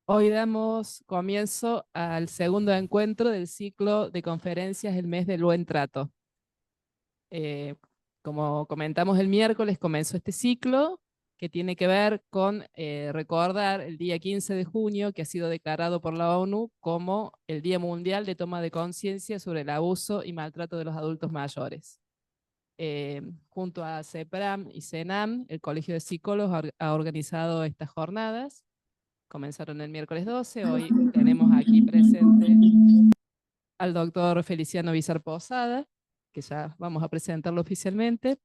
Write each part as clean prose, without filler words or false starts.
Hoy damos comienzo al segundo encuentro del ciclo de conferencias El mes del buen trato. Eh, Como comentamos el miércoles, comenzó este ciclo que tiene que ver con recordar el día 15 de junio, que ha sido declarado por la ONU como el Día Mundial de Toma de Conciencia sobre el Abuso y Maltrato de los Adultos Mayores. Junto a CEPRAM y CENAM, el Colegio de Psicólogos ha organizado estas jornadas. Comenzaron el miércoles 12. Hoy tenemos aquí presente al doctor Feliciano Villar Posada, que ya vamos a presentarlo oficialmente.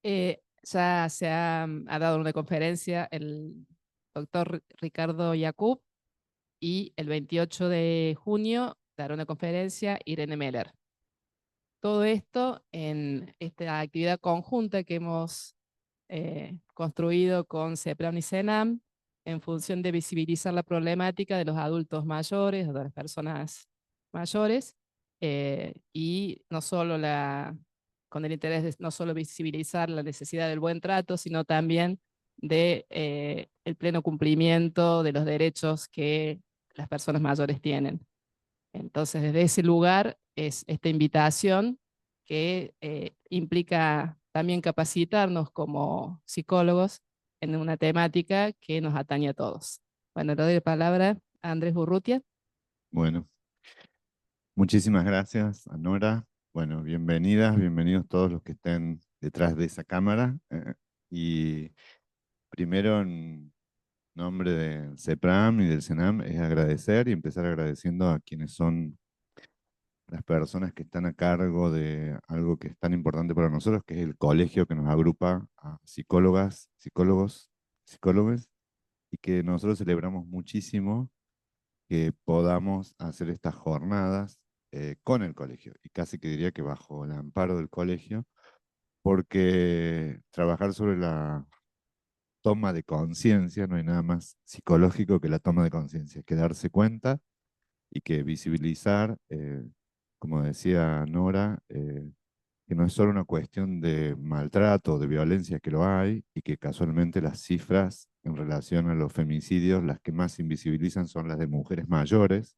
Ya ha dado una conferencia el doctor Ricardo Yacoub, y el 28 de junio dará una conferencia Irene Meller. Todo esto en esta actividad conjunta que hemos construido con CEPRAM y CENAM en función de visibilizar la problemática de los adultos mayores o de las personas mayores, y no solo con el interés de no solo visibilizar la necesidad del buen trato, sino también de el pleno cumplimiento de los derechos que las personas mayores tienen. Entonces, desde ese lugar es esta invitación que implica también capacitarnos como psicólogos en una temática que nos atañe a todos. Bueno, le doy la palabra a Andrés Urrutia. Bueno, muchísimas gracias, Anora. Bueno, bienvenidas, bienvenidos todos los que estén detrás de esa cámara. Y primero, en nombre del CEPRAM y del CENAM, es agradecer y empezar agradeciendo a quienes son las personas que están a cargo de algo que es tan importante para nosotros, que es el colegio que nos agrupa a psicólogas, psicólogos, psicólogos, y que nosotros celebramos muchísimo que podamos hacer estas jornadas con el colegio, y casi que diría que bajo el amparo del colegio, porque trabajar sobre la toma de conciencia, no hay nada más psicológico que la toma de conciencia, que darse cuenta y que visibilizar, como decía Nora, que no es solo una cuestión de maltrato, de violencia, que lo hay, y que casualmente las cifras en relación a los femicidios, las que más se invisibilizan son las de mujeres mayores,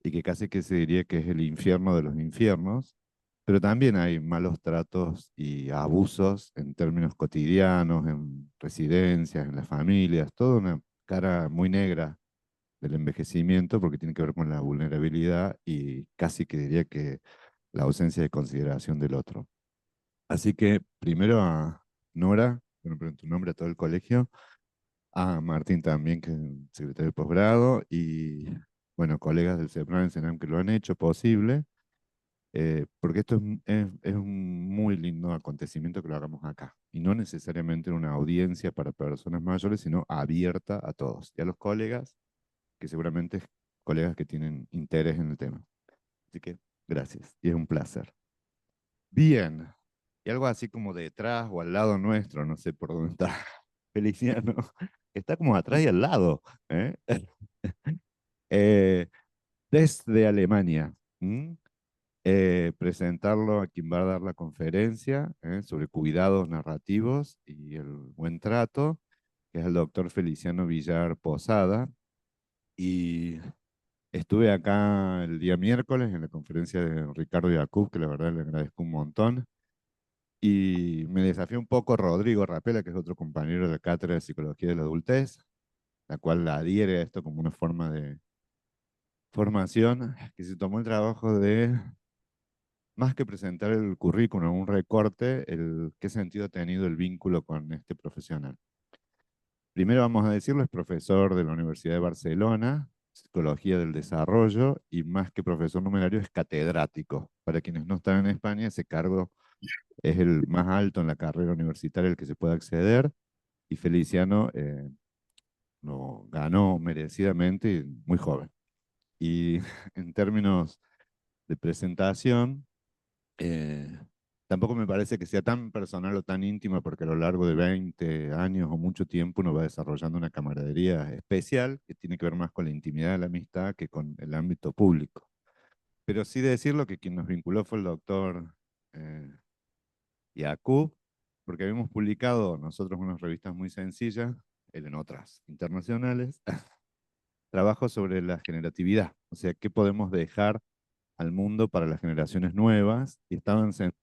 y que casi que se diría que es el infierno de los infiernos, pero también hay malos tratos y abusos en términos cotidianos, en residencias, en las familias, toda una cara muy negra del envejecimiento, porque tiene que ver con la vulnerabilidad y casi que diría que la ausencia de consideración del otro. Así que primero a Nora, bueno, pero en tu nombre a todo el colegio, a Martín también, que es el secretario de posgrado, y bueno, colegas del CEPRAN y CENAM que lo han hecho posible, porque esto es un muy lindo acontecimiento que lo hagamos acá, y no necesariamente en una audiencia para personas mayores, sino abierta a todos, y a los colegas, que seguramente es colegas que tienen interés en el tema. Así que gracias, y es un placer. Bien, y algo así como detrás o al lado nuestro, no sé por dónde está Feliciano, está como atrás y al lado, ¿eh? Eh, desde Alemania. Presentarlo a quien va a dar la conferencia sobre cuidados narrativos y el buen trato, que es el doctor Feliciano Villar Posada. Y estuve acá el día miércoles en la conferencia de Ricardo Yacoub, que la verdad le agradezco un montón. Y me desafió un poco Rodrigo Rapela, que es otro compañero de la Cátedra de Psicología de la Adultez, la cual la adhiere a esto como una forma de formación, que se tomó el trabajo de, más que presentar el currículum, un recorte, el qué sentido ha tenido el vínculo con este profesional. Primero vamos a decirlo, es profesor de la Universidad de Barcelona, Psicología del Desarrollo, y más que profesor numerario es catedrático. Para quienes no están en España, ese cargo es el más alto en la carrera universitaria al que se puede acceder, y Feliciano lo ganó merecidamente y muy joven. Y en términos de presentación, eh, tampoco me parece que sea tan personal o tan íntima, porque a lo largo de 20 años o mucho tiempo uno va desarrollando una camaradería especial que tiene que ver más con la intimidad de la amistad que con el ámbito público. Pero sí decirlo que quien nos vinculó fue el doctor Yacoub, porque habíamos publicado nosotros unas revistas muy sencillas, él en otras internacionales, trabajo sobre la generatividad, o sea, qué podemos dejar al mundo para las generaciones nuevas, y estaban centrados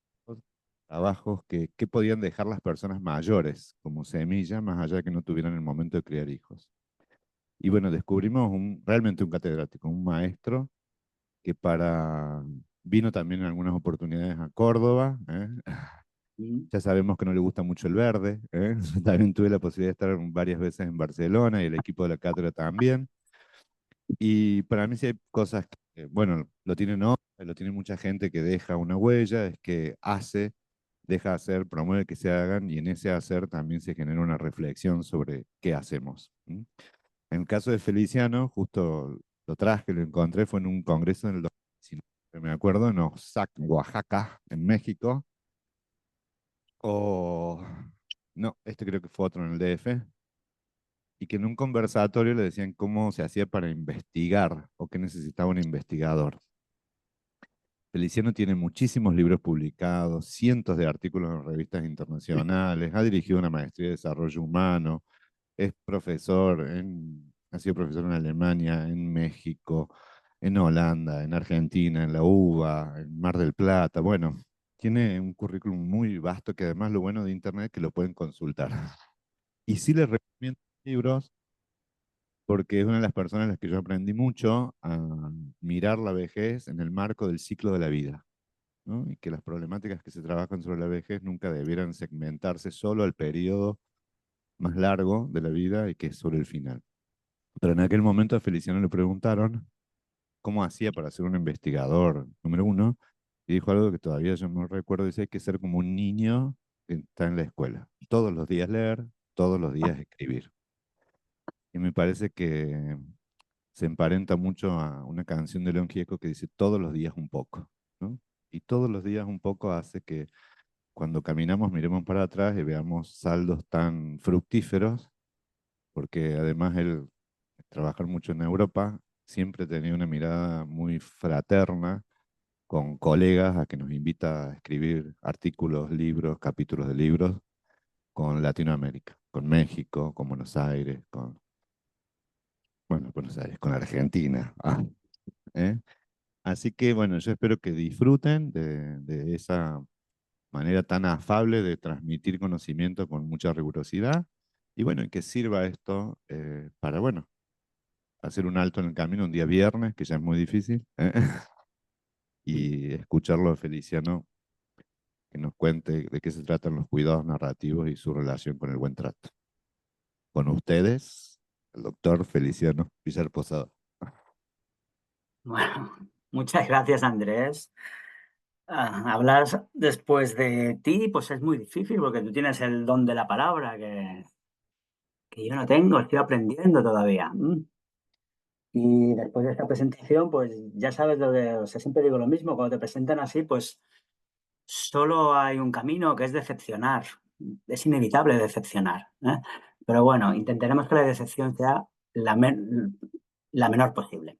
trabajos que qué podían dejar las personas mayores como semilla, más allá de que no tuvieran el momento de criar hijos. Y bueno, descubrimos realmente un catedrático, un maestro, que vino también en algunas oportunidades a Córdoba, ¿eh? Mm. Ya sabemos que no le gusta mucho el verde, ¿eh? También tuve la posibilidad de estar varias veces en Barcelona y el equipo de la cátedra también. Y para mí sí hay cosas que, bueno, lo tienen otros, lo tiene mucha gente que deja una huella, es que hace, deja hacer, promueve que se hagan, y en ese hacer también se genera una reflexión sobre qué hacemos. En el caso de Feliciano, justo lo traje, lo encontré, fue en un congreso en el 2019, me acuerdo, en Oaxaca, en México, o no, este creo que fue otro en el DF, y que en un conversatorio le decían cómo se hacía para investigar o qué necesitaba un investigador. Feliciano tiene muchísimos libros publicados, cientos de artículos en revistas internacionales, ha dirigido una maestría de desarrollo humano, es ha sido profesor en Alemania, en México, en Holanda, en Argentina, en la UBA, en Mar del Plata. Bueno, tiene un currículum muy vasto, que además lo bueno de Internet es que lo pueden consultar. Y sí les recomiendo libros, porque es una de las personas a las que yo aprendí mucho a mirar la vejez en el marco del ciclo de la vida, ¿no? Y que las problemáticas que se trabajan sobre la vejez nunca debieran segmentarse solo al periodo más largo de la vida, y que es sobre el final. Pero en aquel momento a Feliciano le preguntaron cómo hacía para ser un investigador número uno, y dijo algo que todavía yo no recuerdo: dice, hay que ser como un niño que está en la escuela, todos los días leer, todos los días escribir. Y me parece que se emparenta mucho a una canción de León Gieco que dice todos los días un poco, ¿no? Y todos los días un poco hace que cuando caminamos miremos para atrás y veamos saldos tan fructíferos, porque además él, trabajar mucho en Europa, siempre tenía una mirada muy fraterna con colegas, a que nos invita a escribir artículos, libros, capítulos de libros con Latinoamérica, con México, con Buenos Aires, Buenos Aires, con Argentina. ¿Eh? Así que bueno, yo espero que disfruten de esa manera tan afable de transmitir conocimiento con mucha rigurosidad, y bueno, y que sirva esto para, bueno, hacer un alto en el camino un día viernes, que ya es muy difícil, ¿eh? Y escucharlo a Feliciano, que nos cuente de qué se tratan los cuidados narrativos y su relación con el buen trato. Con ustedes, el doctor Feliciano Villar Posada. Bueno, muchas gracias, Andrés. Hablar después de ti, pues es muy difícil porque tú tienes el don de la palabra que yo no tengo, estoy aprendiendo todavía. Y después de esta presentación, pues ya sabes lo que, o sea, siempre digo lo mismo, cuando te presentan así, pues solo hay un camino, que es decepcionar. Es inevitable decepcionar, ¿eh? Pero bueno, intentaremos que la decepción sea la menor posible.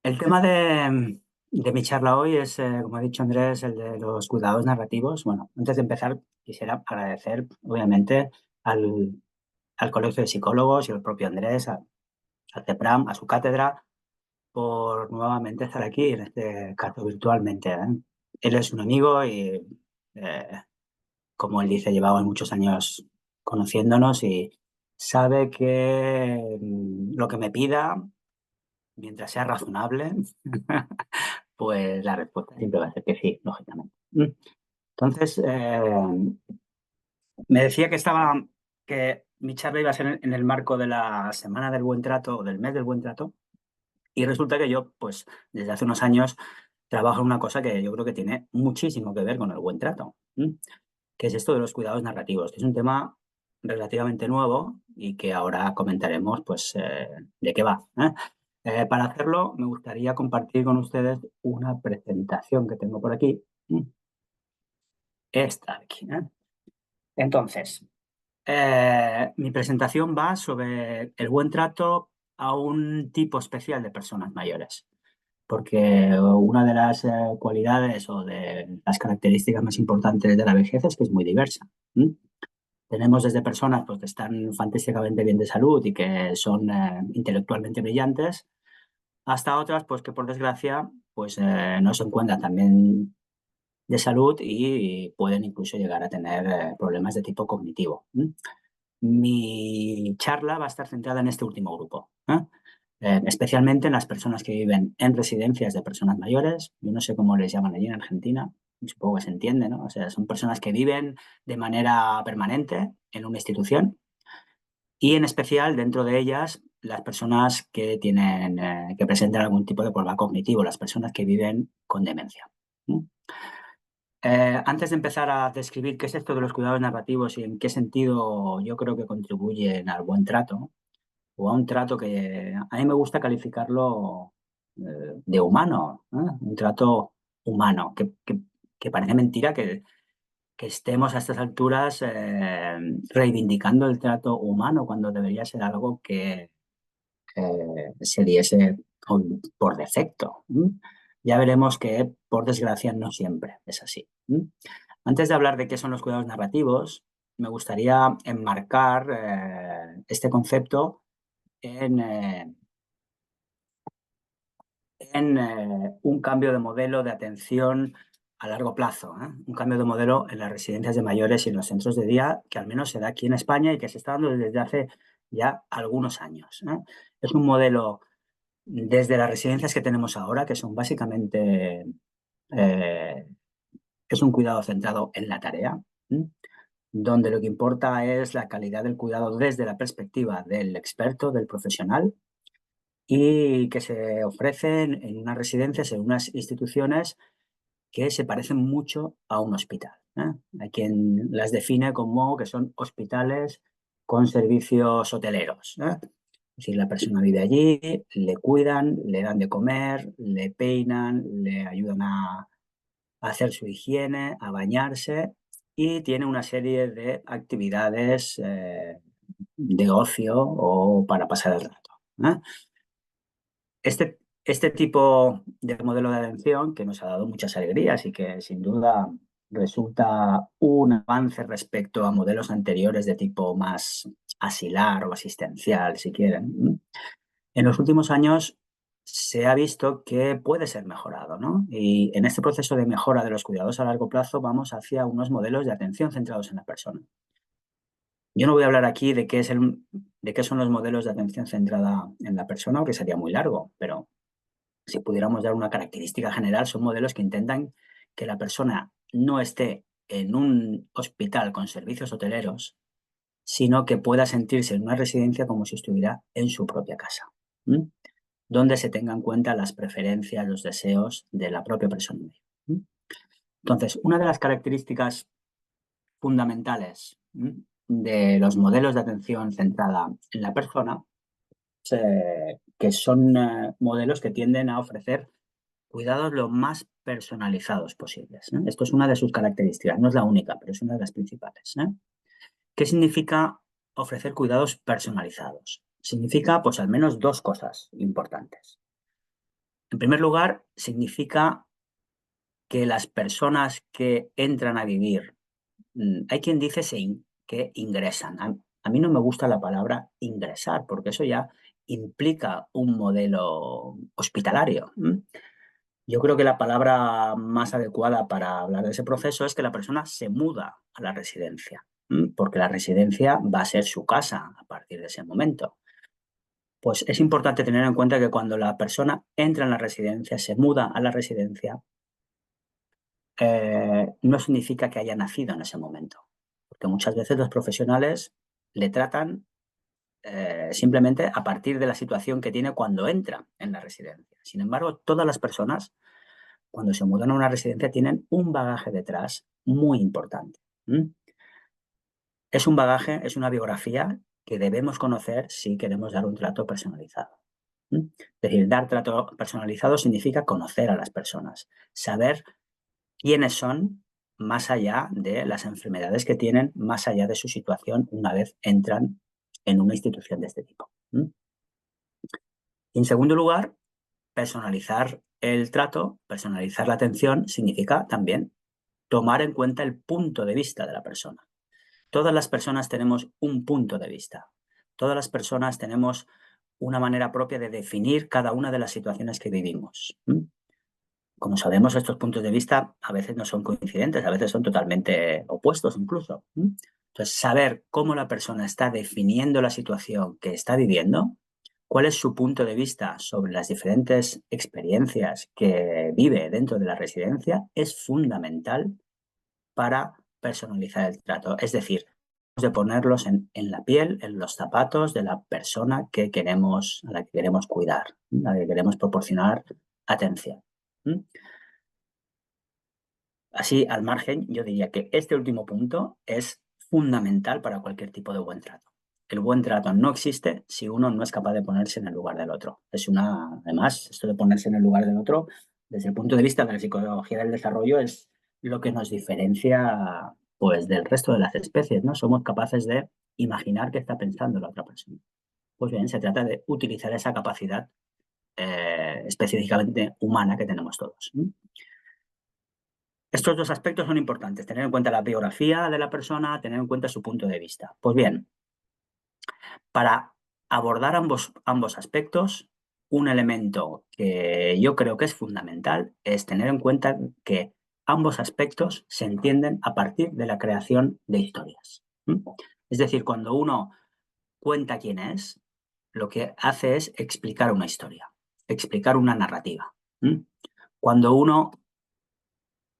El tema de mi charla hoy es, como ha dicho Andrés, el de los cuidados narrativos. Bueno, antes de empezar, quisiera agradecer, obviamente, al Colegio de Psicólogos y al propio Andrés, al CEPRAM, a su cátedra, por nuevamente estar aquí, en este caso virtualmente, ¿eh? Él es un amigo y, eh, como él dice, llevamos muchos años conociéndonos y sabe que lo que me pida, mientras sea razonable, pues la respuesta siempre va a ser que sí, lógicamente. Entonces, me decía que mi charla iba a ser en el marco de la Semana del Buen Trato o del Mes del Buen Trato, y resulta que yo, pues, desde hace unos años trabajo en una cosa que yo creo que tiene muchísimo que ver con el buen trato, que es esto de los cuidados narrativos, que es un tema relativamente nuevo y que ahora comentaremos, pues, de qué va, ¿eh? Para hacerlo, me gustaría compartir con ustedes una presentación que tengo por aquí. Esta de aquí, ¿eh? Entonces, mi presentación va sobre el buen trato a un tipo especial de personas mayores, porque una de las cualidades o de las características más importantes de la vejez es que es muy diversa. Tenemos desde personas pues, que están fantásticamente bien de salud y que son intelectualmente brillantes, hasta otras pues, que por desgracia pues, no se encuentran tan bien de salud y pueden incluso llegar a tener problemas de tipo cognitivo. Mi charla va a estar centrada en este último grupo, especialmente en las personas que viven en residencias de personas mayores. Yo no sé cómo les llaman allí en Argentina, supongo que se entiende, ¿no? O sea, son personas que viven de manera permanente en una institución y en especial dentro de ellas las personas que tienen, que presentan algún tipo de problema cognitivo, las personas que viven con demencia. Antes de empezar a describir qué es esto de los cuidados narrativos y en qué sentido yo creo que contribuyen al buen trato, o a un trato que a mí me gusta calificarlo de humano, un trato humano, que parece mentira que estemos a estas alturas reivindicando el trato humano cuando debería ser algo que se diese por defecto. Ya veremos que, por desgracia, no siempre es así. Antes de hablar de qué son los cuidados narrativos, me gustaría enmarcar este concepto en un cambio de modelo de atención a largo plazo, un cambio de modelo en las residencias de mayores y en los centros de día que al menos se da aquí en España y que se está dando desde hace ya algunos años. Es un modelo desde las residencias que tenemos ahora, que son básicamente, es un cuidado centrado en la tarea, donde lo que importa es la calidad del cuidado desde la perspectiva del experto, del profesional, y que se ofrecen en unas residencias, en unas instituciones que se parecen mucho a un hospital. Hay quien las define como que son hospitales con servicios hoteleros. Es decir, la persona vive allí, le cuidan, le dan de comer, le peinan, le ayudan a hacer su higiene, a bañarse y tiene una serie de actividades de ocio o para pasar el rato. Este tipo de modelo de atención que nos ha dado muchas alegrías y que sin duda resulta un avance respecto a modelos anteriores de tipo más asilar o asistencial, si quieren. En los últimos años se ha visto que puede ser mejorado, ¿no? Y en este proceso de mejora de los cuidados a largo plazo vamos hacia unos modelos de atención centrados en la persona. Yo no voy a hablar aquí de qué son los modelos de atención centrada en la persona, porque sería muy largo, pero si pudiéramos dar una característica general, son modelos que intentan que la persona no esté en un hospital con servicios hoteleros, sino que pueda sentirse en una residencia como si estuviera en su propia casa, donde se tengan en cuenta las preferencias, los deseos de la propia persona. Entonces, una de las características fundamentales de los modelos de atención centrada en la persona, que son modelos que tienden a ofrecer cuidados lo más personalizados posibles. Esto es una de sus características, no es la única, pero es una de las principales. ¿Qué significa ofrecer cuidados personalizados? Significa, pues, al menos dos cosas importantes. En primer lugar, significa que las personas que entran a vivir, hay quien dice que ingresan. A mí no me gusta la palabra ingresar, porque eso ya implica un modelo hospitalario. Yo creo que la palabra más adecuada para hablar de ese proceso es que la persona se muda a la residencia, porque la residencia va a ser su casa a partir de ese momento. Pues es importante tener en cuenta que cuando la persona entra en la residencia, se muda a la residencia, no significa que haya nacido en ese momento, porque muchas veces los profesionales le tratan simplemente a partir de la situación que tiene cuando entra en la residencia. Sin embargo, todas las personas, cuando se mudan a una residencia, tienen un bagaje detrás muy importante. Es un bagaje, es una biografía que debemos conocer si queremos dar un trato personalizado. Es decir, dar trato personalizado significa conocer a las personas, saber quiénes son más allá de las enfermedades que tienen, más allá de su situación una vez entran en una institución de este tipo. En segundo lugar, personalizar el trato, personalizar la atención, significa también tomar en cuenta el punto de vista de la persona. Todas las personas tenemos un punto de vista. Todas las personas tenemos una manera propia de definir cada una de las situaciones que vivimos. Como sabemos, estos puntos de vista a veces no son coincidentes, a veces son totalmente opuestos incluso. Entonces, saber cómo la persona está definiendo la situación que está viviendo, cuál es su punto de vista sobre las diferentes experiencias que vive dentro de la residencia, es fundamental para personalizar el trato. Es decir, de ponerlos en la piel, en los zapatos de la persona a la que queremos cuidar, a la que queremos proporcionar atención. Así, al margen, yo diría que este último punto es fundamental para cualquier tipo de buen trato. El buen trato no existe si uno no es capaz de ponerse en el lugar del otro. Además, esto de ponerse en el lugar del otro, desde el punto de vista de la psicología del desarrollo, es lo que nos diferencia, pues, del resto de las especies, ¿no? Somos capaces de imaginar qué está pensando la otra persona. Pues bien, se trata de utilizar esa capacidad específicamente humana que tenemos todos. Estos dos aspectos son importantes, tener en cuenta la biografía de la persona, tener en cuenta su punto de vista. Pues bien, para abordar ambos aspectos, un elemento que yo creo que es fundamental es tener en cuenta que ambos aspectos se entienden a partir de la creación de historias. Es decir, cuando uno cuenta quién es, lo que hace es explicar una historia, explicar una narrativa. Cuando uno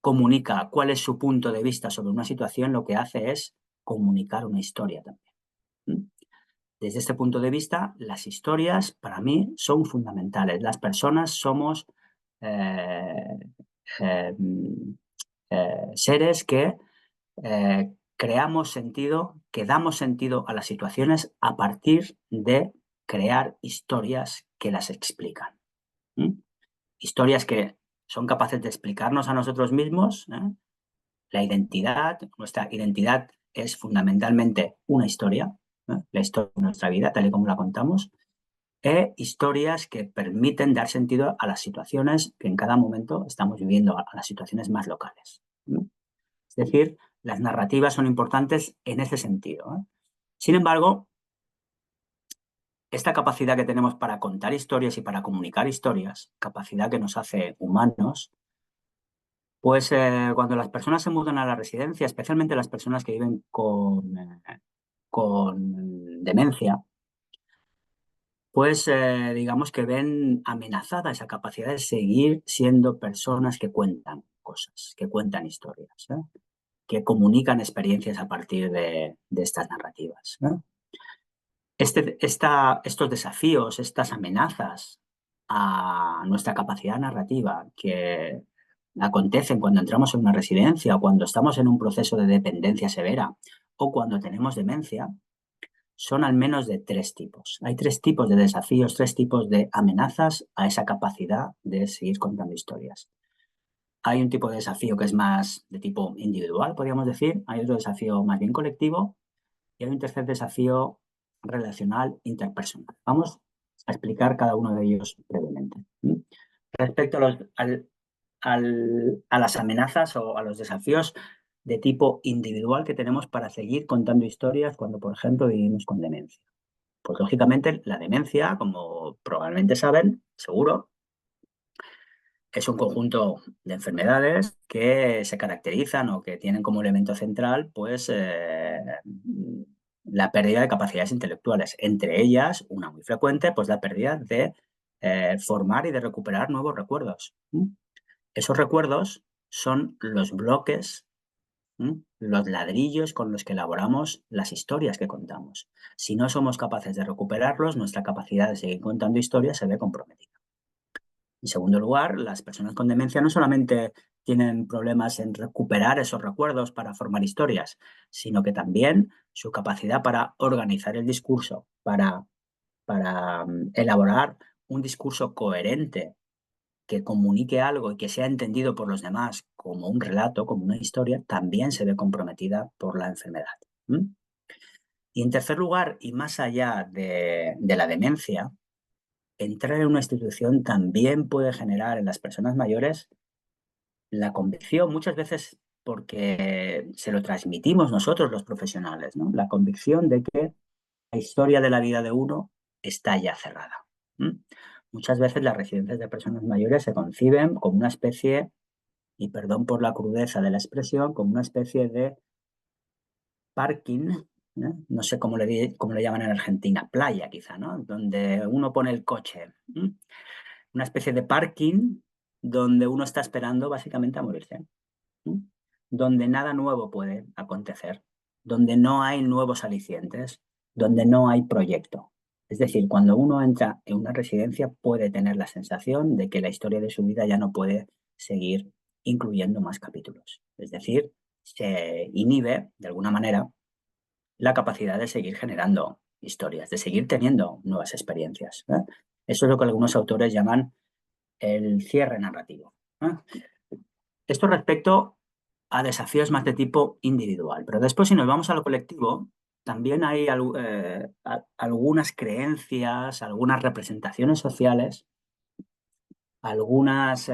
comunica cuál es su punto de vista sobre una situación, lo que hace es comunicar una historia también. Desde este punto de vista, las historias para mí son fundamentales. Las personas somos seres que creamos sentido, que damos sentido a las situaciones a partir de crear historias que las explican. Historias que son capaces de explicarnos a nosotros mismos, la identidad. Nuestra identidad es fundamentalmente una historia, la historia de nuestra vida, tal y como la contamos, e historias que permiten dar sentido a las situaciones que en cada momento estamos viviendo, a las situaciones más locales. Es decir, las narrativas son importantes en ese sentido. Sin embargo, esta capacidad que tenemos para contar historias y para comunicar historias, capacidad que nos hace humanos, pues cuando las personas se mudan a la residencia, especialmente las personas que viven con demencia, pues digamos que ven amenazada esa capacidad de seguir siendo personas que cuentan cosas, que cuentan historias, que comunican experiencias a partir de estas narrativas. Estos desafíos, estas amenazas a nuestra capacidad narrativa que acontecen cuando entramos en una residencia o cuando estamos en un proceso de dependencia severa o cuando tenemos demencia, son al menos de tres tipos. Hay tres tipos de desafíos, tres tipos de amenazas a esa capacidad de seguir contando historias. Hay un tipo de desafío que es más de tipo individual, podríamos decir. Hay otro desafío más bien colectivo. Y hay un tercer desafío relacional interpersonal. Vamos a explicar cada uno de ellos brevemente. Respecto a las amenazas o a los desafíos de tipo individual que tenemos para seguir contando historias cuando, por ejemplo, vivimos con demencia. Pues lógicamente la demencia, como probablemente saben, seguro, es un conjunto de enfermedades que se caracterizan o que tienen como elemento central, pues, la pérdida de capacidades intelectuales. Entre ellas, una muy frecuente, pues la pérdida de formar y de recuperar nuevos recuerdos. Esos recuerdos son los bloques, los ladrillos con los que elaboramos las historias que contamos. Si no somos capaces de recuperarlos, nuestra capacidad de seguir contando historias se ve comprometida. En segundo lugar, las personas con demencia no solamente tienen problemas en recuperar esos recuerdos para formar historias, sino que también su capacidad para organizar el discurso, para elaborar un discurso coherente que comunique algo y que sea entendido por los demás como un relato, como una historia, también se ve comprometida por la enfermedad. Y en tercer lugar, y más allá de la demencia, entrar en una institución también puede generar en las personas mayores la convicción, muchas veces porque se lo transmitimos nosotros los profesionales, ¿no? La convicción de que la historia de la vida de uno está ya cerrada. Muchas veces las residencias de personas mayores se conciben como una especie, y perdón por la crudeza de la expresión, como una especie de parking, no sé cómo le llaman en Argentina, playa quizá, ¿no? Donde uno pone el coche. Una especie de parking donde uno está esperando básicamente a morirse. Donde nada nuevo puede acontecer, donde no hay nuevos alicientes, donde no hay proyecto. Es decir, cuando uno entra en una residencia puede tener la sensación de que la historia de su vida ya no puede seguir incluyendo más capítulos. Es decir, se inhibe, de alguna manera, la capacidad de seguir generando historias, de seguir teniendo nuevas experiencias. Eso es lo que algunos autores llaman el cierre narrativo. Esto respecto a desafíos más de tipo individual. Pero después, si nos vamos a lo colectivo, también hay algunas creencias, algunas representaciones sociales, algunos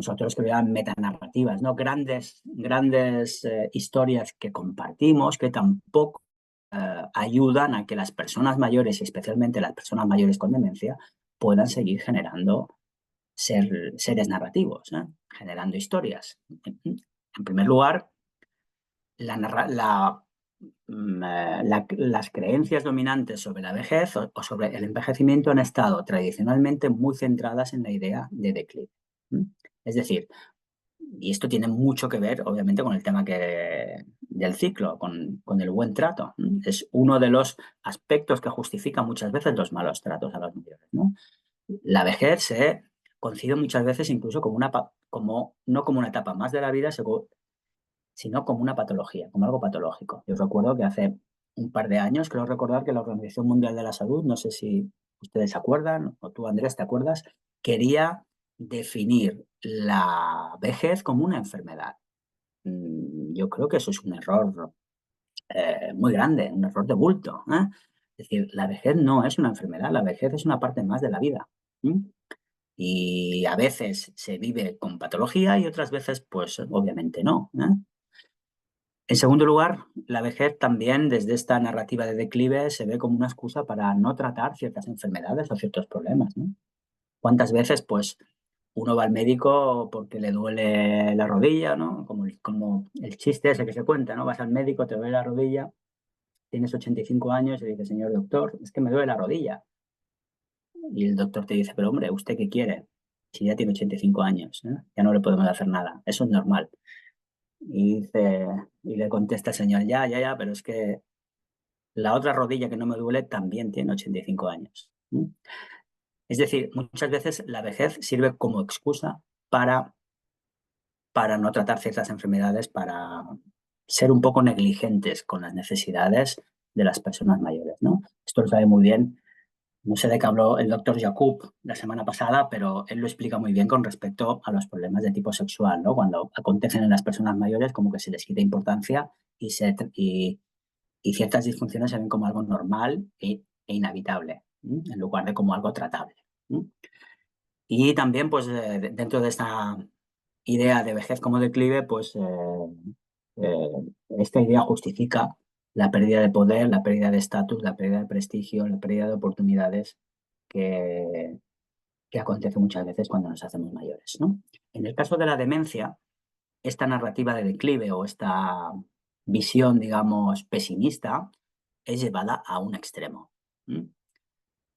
autores que lo llaman metanarrativas, ¿no? Grandes historias que compartimos, que tampoco ayudan a que las personas mayores, y especialmente las personas mayores con demencia, puedan seguir generando seres narrativos, ¿no? Generando historias. En primer lugar, las creencias dominantes sobre la vejez o sobre el envejecimiento han estado tradicionalmente muy centradas en la idea de declive. Es decir, y esto tiene mucho que ver, obviamente, con el tema del ciclo, con el buen trato. Es uno de los aspectos que justifica muchas veces los malos tratos a los mayores, ¿no? La vejez se concibe muchas veces incluso como no como una etapa más de la vida, sino como una patología, como algo patológico. Yo recuerdo que hace un par de años, creo recordar que la Organización Mundial de la Salud, no sé si ustedes se acuerdan, o tú, Andrés, te acuerdas, quería definir la vejez como una enfermedad. Yo creo que eso es un error muy grande, un error de bulto. Es decir, la vejez no es una enfermedad, la vejez es una parte más de la vida. Y a veces se vive con patología y otras veces, pues obviamente no. En segundo lugar, la vejez también, desde esta narrativa de declive, se ve como una excusa para no tratar ciertas enfermedades o ciertos problemas, ¿no? ¿Cuántas veces, pues, uno va al médico porque le duele la rodilla, ¿no? Como el chiste ese que se cuenta, ¿no? Vas al médico, te duele la rodilla, tienes 85 años y dices, señor doctor, es que me duele la rodilla. Y el doctor te dice, pero hombre, ¿usted qué quiere? Si ya tiene 85 años, ya no le podemos hacer nada. Eso es normal. Y le contesta el señor, ya, pero es que la otra rodilla que no me duele también tiene 85 años. Es decir, muchas veces la vejez sirve como excusa para no tratar ciertas enfermedades, para ser un poco negligentes con las necesidades de las personas mayores, ¿no? Esto lo sabe muy bien, no sé de qué habló el doctor Jacob la semana pasada, pero él lo explica muy bien con respecto a los problemas de tipo sexual, ¿no? Cuando acontecen en las personas mayores, como que se les quita importancia y ciertas disfunciones se ven como algo normal e inhabitable, en lugar de como algo tratable. Y también, pues, dentro de esta idea de vejez como declive, pues, esta idea justifica la pérdida de poder, la pérdida de estatus, la pérdida de prestigio, la pérdida de oportunidades que acontece muchas veces cuando nos hacemos mayores, ¿no? En el caso de la demencia, esta narrativa de declive o esta visión, digamos, pesimista, es llevada a un extremo.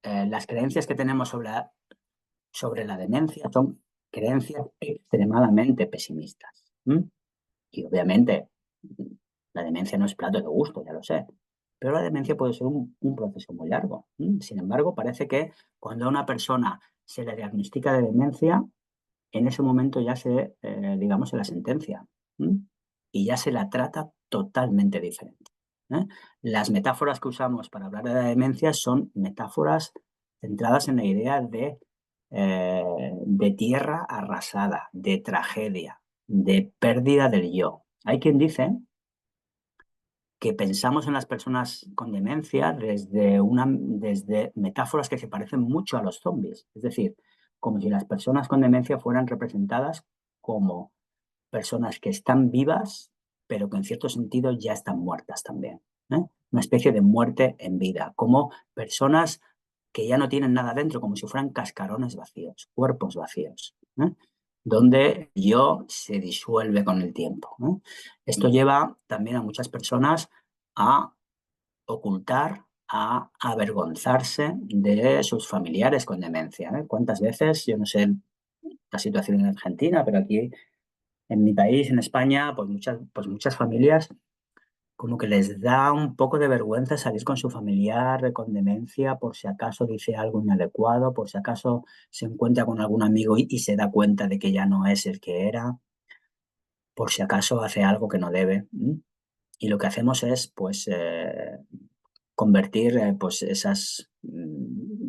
Las creencias que tenemos sobre la demencia son creencias extremadamente pesimistas. Y obviamente la demencia no es plato de gusto, ya lo sé, pero la demencia puede ser un proceso muy largo. Sin embargo, parece que cuando a una persona se le diagnostica de demencia, en ese momento ya digamos, se la sentencia y ya se la trata totalmente diferente. Las metáforas que usamos para hablar de la demencia son metáforas centradas en la idea de tierra arrasada, de tragedia, de pérdida del yo. Hay quien dice que pensamos en las personas con demencia desde metáforas que se parecen mucho a los zombies. Es decir, como si las personas con demencia fueran representadas como personas que están vivas, pero que en cierto sentido ya están muertas también, ¿eh? Una especie de muerte en vida, como personas que ya no tienen nada dentro, como si fueran cascarones vacíos, cuerpos vacíos, ¿eh? Donde yo se disuelve con el tiempo, ¿eh? Esto lleva también a muchas personas a ocultar, a avergonzarse de sus familiares con demencia, ¿eh? ¿Cuántas veces? Yo no sé la situación en Argentina, pero aquí en mi país, en España, pues muchas familias como que les da un poco de vergüenza salir con su familiar con demencia por si acaso dice algo inadecuado, por si acaso se encuentra con algún amigo y se da cuenta de que ya no es el que era, por si acaso hace algo que no debe. Y lo que hacemos es, pues, convertir, pues,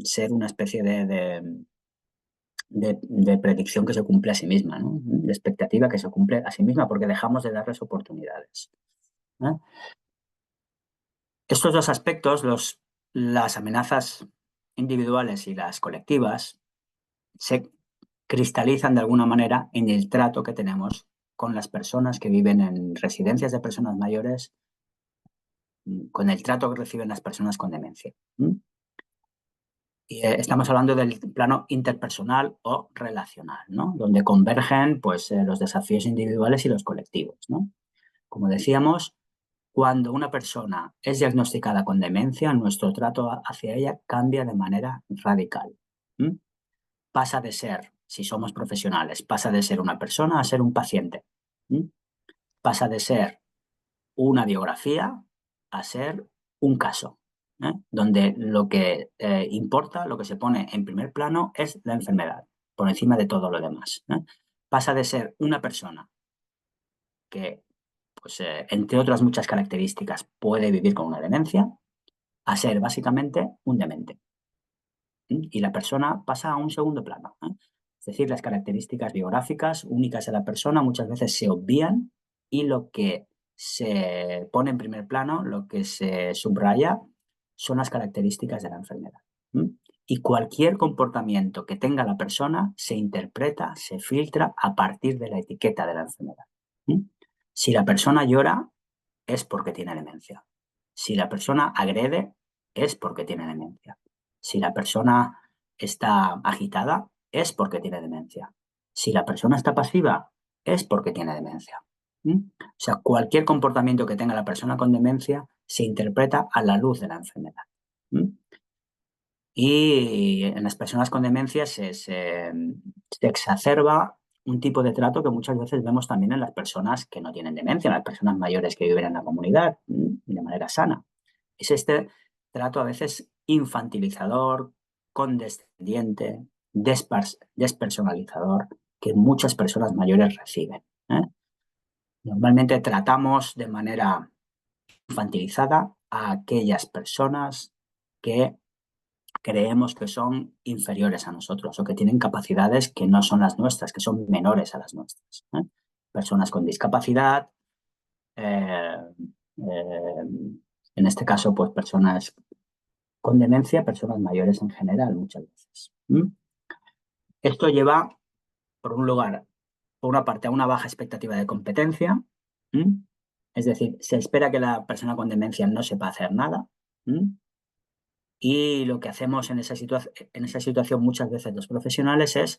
ser una especie de predicción que se cumple a sí misma, ¿no? De expectativa que se cumple a sí misma, porque dejamos de darles oportunidades, ¿eh? Estos dos aspectos, las amenazas individuales y las colectivas, se cristalizan de alguna manera en el trato que tenemos con las personas que viven en residencias de personas mayores, con el trato que reciben las personas con demencia. Y, estamos hablando del plano interpersonal o relacional, ¿no? Donde convergen, pues, los desafíos individuales y los colectivos, ¿no? Como decíamos, cuando una persona es diagnosticada con demencia, nuestro trato hacia ella cambia de manera radical. Pasa de ser, si somos profesionales, pasa de ser una persona a ser un paciente. Pasa de ser una biografía a ser un caso, donde lo que importa, lo que se pone en primer plano es la enfermedad, por encima de todo lo demás. Pasa de ser una persona que, pues, entre otras muchas características, puede vivir con una demencia, a ser básicamente un demente. Y la persona pasa a un segundo plano. Es decir, las características biográficas únicas de la persona muchas veces se obvían y lo que se pone en primer plano, lo que se subraya, son las características de la enfermedad. Y cualquier comportamiento que tenga la persona se interpreta, se filtra a partir de la etiqueta de la enfermedad. Si la persona llora, es porque tiene demencia. Si la persona agrede, es porque tiene demencia. Si la persona está agitada, es porque tiene demencia. Si la persona está pasiva, es porque tiene demencia. O sea, cualquier comportamiento que tenga la persona con demencia se interpreta a la luz de la enfermedad. Y en las personas con demencia se exacerba un tipo de trato que muchas veces vemos también en las personas que no tienen demencia, en las personas mayores que viven en la comunidad de manera sana. Es este trato a veces infantilizador, condescendiente, despersonalizador que muchas personas mayores reciben. Normalmente tratamos de manera infantilizada a aquellas personas que creemos que son inferiores a nosotros o que tienen capacidades que no son las nuestras, que son menores a las nuestras. Personas con discapacidad, eh, en este caso, pues personas con demencia, personas mayores en general, muchas veces. Esto lleva, por un lugar, por una parte, a una baja expectativa de competencia. Es decir, se espera que la persona con demencia no sepa hacer nada. Y lo que hacemos en esa situación muchas veces los profesionales es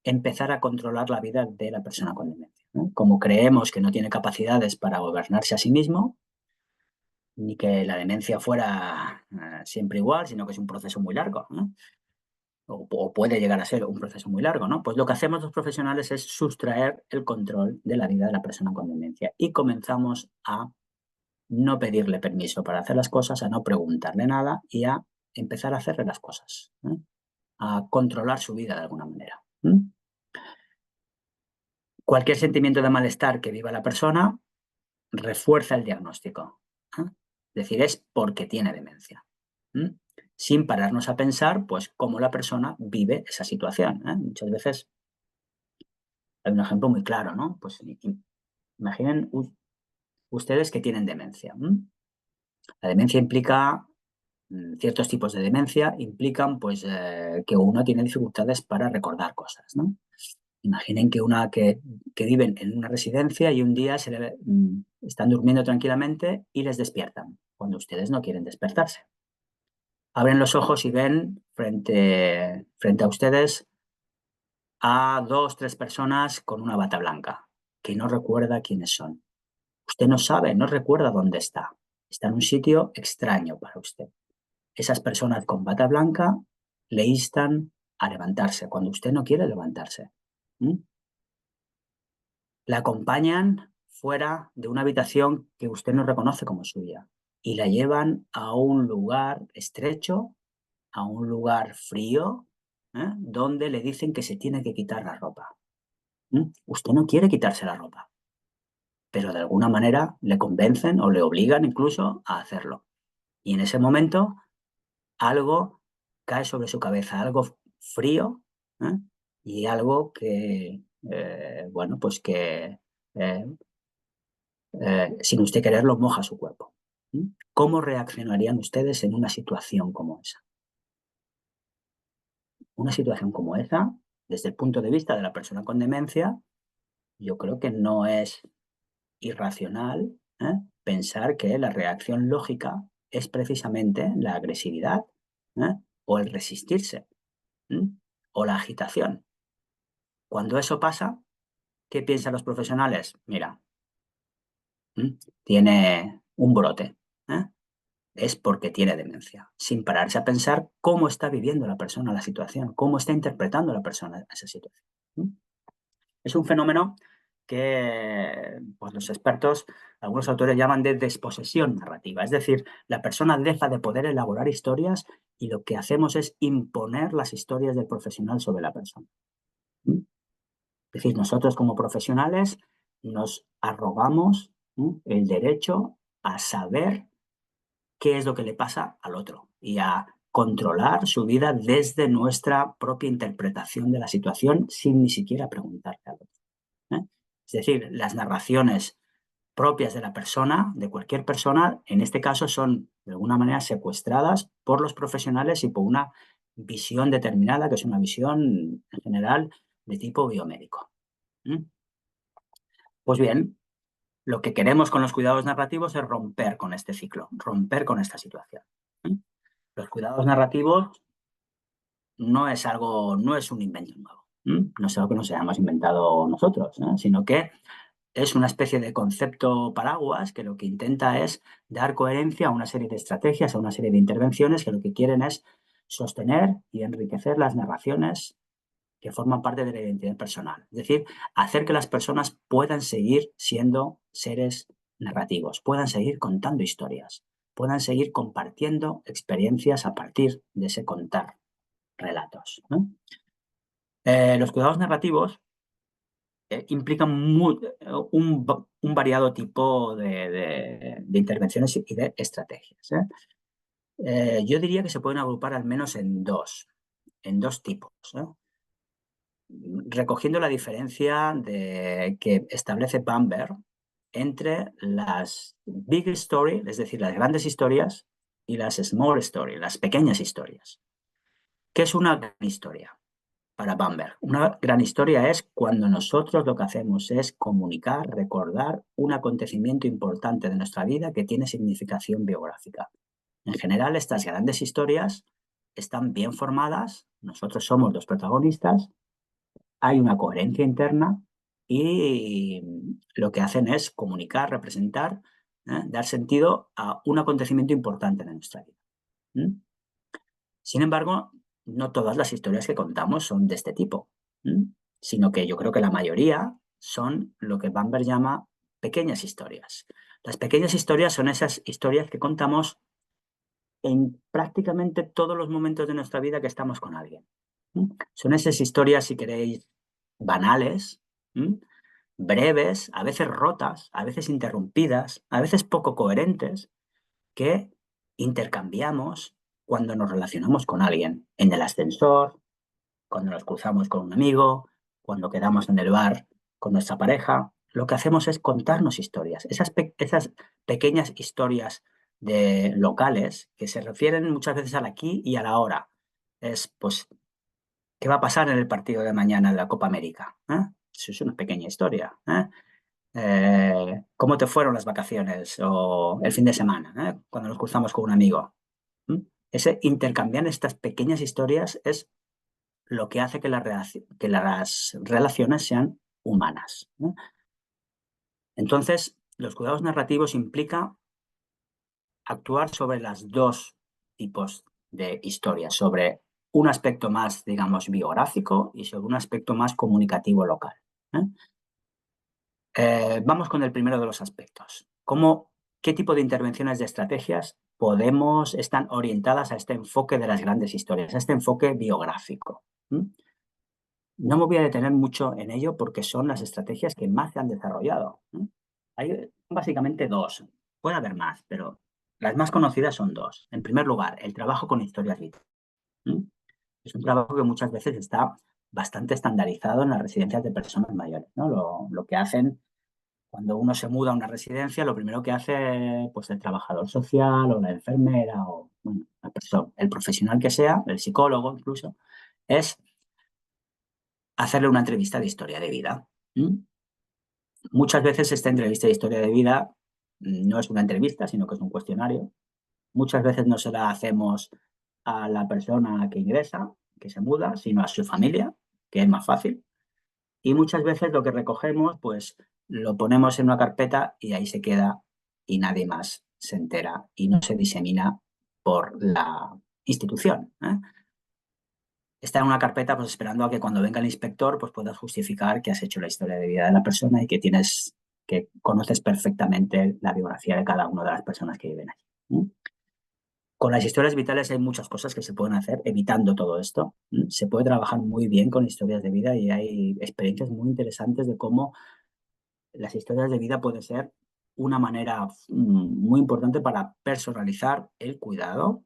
empezar a controlar la vida de la persona con demencia. Como creemos que no tiene capacidades para gobernarse a sí mismo, ni que la demencia fuera siempre igual, sino que es un proceso muy largo, o puede llegar a ser un proceso muy largo, ¿no? Pues lo que hacemos los profesionales es sustraer el control de la vida de la persona con demencia y comenzamos a no pedirle permiso para hacer las cosas, a no preguntarle nada y a empezar a hacerle las cosas, a controlar su vida de alguna manera. Cualquier sentimiento de malestar que viva la persona refuerza el diagnóstico. Es decir, es porque tiene demencia. Sin pararnos a pensar, pues, cómo la persona vive esa situación. Muchas veces hay un ejemplo muy claro, ¿no? Pues imaginen ustedes que tienen demencia. La demencia implica, ciertos tipos de demencia implican, pues, que uno tiene dificultades para recordar cosas, ¿no? Imaginen que viven en una residencia y un día están durmiendo tranquilamente y les despiertan, cuando ustedes no quieren despertarse. Abren los ojos y ven frente a ustedes a 2, 3 personas con una bata blanca, que no recuerda quiénes son. Usted no sabe, no recuerda dónde está. Está en un sitio extraño para usted. Esas personas con bata blanca le instan a levantarse cuando usted no quiere levantarse. La acompañan fuera de una habitación que usted no reconoce como suya y la llevan a un lugar estrecho, a un lugar frío, donde le dicen que se tiene que quitar la ropa. Usted no quiere quitarse la ropa, pero de alguna manera le convencen o le obligan incluso a hacerlo. Y en ese momento algo cae sobre su cabeza, algo frío, y algo que, bueno, pues que sin usted quererlo moja su cuerpo. ¿Cómo reaccionarían ustedes en una situación como esa? Una situación como esa, desde el punto de vista de la persona con demencia, yo creo que no es irracional pensar que la reacción lógica es precisamente la agresividad o el resistirse o la agitación. Cuando eso pasa, ¿qué piensan los profesionales? Mira, tiene un brote, es porque tiene demencia, sin pararse a pensar cómo está viviendo la persona la situación, cómo está interpretando la persona esa situación. Es un fenómeno que pues, los expertos, algunos autores llaman de desposesión narrativa, es decir, la persona deja de poder elaborar historias y lo que hacemos es imponer las historias del profesional sobre la persona. Es decir, nosotros como profesionales nos arrogamos el derecho a saber qué es lo que le pasa al otro y a controlar su vida desde nuestra propia interpretación de la situación sin ni siquiera preguntarle al otro. Es decir, las narraciones propias de la persona, de cualquier persona, en este caso son de alguna manera secuestradas por los profesionales y por una visión determinada, que es una visión en general de tipo biomédico. Pues bien, lo que queremos con los cuidados narrativos es romper con este ciclo, romper con esta situación. Los cuidados narrativos no es un invento nuevo. No es algo que nos hayamos inventado nosotros, sino que es una especie de concepto paraguas que lo que intenta es dar coherencia a una serie de estrategias, a una serie de intervenciones que lo que quieren es sostener y enriquecer las narraciones que forman parte de la identidad personal. Es decir, hacer que las personas puedan seguir siendo seres narrativos, puedan seguir contando historias, puedan seguir compartiendo experiencias a partir de ese contar relatos. Los cuidados narrativos implican un variado tipo de intervenciones y de estrategias. Yo diría que se pueden agrupar al menos en dos tipos. Recogiendo la diferencia que establece Bamberg entre las big story, es decir, las grandes historias, y las small story, las pequeñas historias. ¿Qué es una gran historia? Para Bamberg, una gran historia es cuando nosotros lo que hacemos es comunicar, recordar un acontecimiento importante de nuestra vida que tiene significación biográfica. En general, estas grandes historias están bien formadas, nosotros somos los protagonistas, hay una coherencia interna y lo que hacen es comunicar, representar, dar sentido a un acontecimiento importante de nuestra vida. Sin embargo, no todas las historias que contamos son de este tipo, sino que yo creo que la mayoría son lo que Bamberg llama pequeñas historias. Las pequeñas historias son esas historias que contamos en prácticamente todos los momentos de nuestra vida que estamos con alguien. Son esas historias, si queréis, banales, breves, a veces rotas, a veces interrumpidas, a veces poco coherentes, que intercambiamos cuando nos relacionamos con alguien, en el ascensor, cuando nos cruzamos con un amigo, cuando quedamos en el bar con nuestra pareja. Lo que hacemos es contarnos historias, esas pequeñas historias locales que se refieren muchas veces al aquí y a la ahora. Es, pues, ¿Qué va a pasar en el partido de mañana en la Copa América? Eso es una pequeña historia. ¿Cómo te fueron las vacaciones o el fin de semana, cuando nos cruzamos con un amigo? Ese intercambiar estas pequeñas historias es lo que hace que las relaciones sean humanas. Entonces, los cuidados narrativos implica actuar sobre los dos tipos de historias, sobre un aspecto más, digamos, biográfico y sobre un aspecto más comunicativo local. Vamos con el primero de los aspectos. ¿Qué tipo de intervenciones de estrategias están orientadas a este enfoque de las grandes historias, a este enfoque biográfico? No me voy a detener mucho en ello porque son las estrategias que más se han desarrollado. Hay básicamente dos. Puede haber más, pero las más conocidas son dos. En primer lugar, el trabajo con historias vitales. Es un trabajo que muchas veces está bastante estandarizado en las residencias de personas mayores, ¿no? Lo que hacen cuando uno se muda a una residencia, lo primero que hace pues, el trabajador social o la enfermera o bueno, el profesional que sea, el psicólogo incluso, es hacerle una entrevista de historia de vida. Muchas veces esta entrevista de historia de vida no es una entrevista, sino que es un cuestionario. Muchas veces no se la hacemos a la persona que ingresa, que se muda, sino a su familia, que es más fácil. Y muchas veces lo que recogemos, pues lo ponemos en una carpeta y ahí se queda y nadie más se entera y no se disemina por la institución. Está en una carpeta pues esperando a que cuando venga el inspector pues puedas justificar que has hecho la historia de vida de la persona y que conoces perfectamente la biografía de cada una de las personas que viven allí. Con las historias vitales hay muchas cosas que se pueden hacer evitando todo esto. Se puede trabajar muy bien con historias de vida y hay experiencias muy interesantes de cómo las historias de vida pueden ser una manera muy importante para personalizar el cuidado.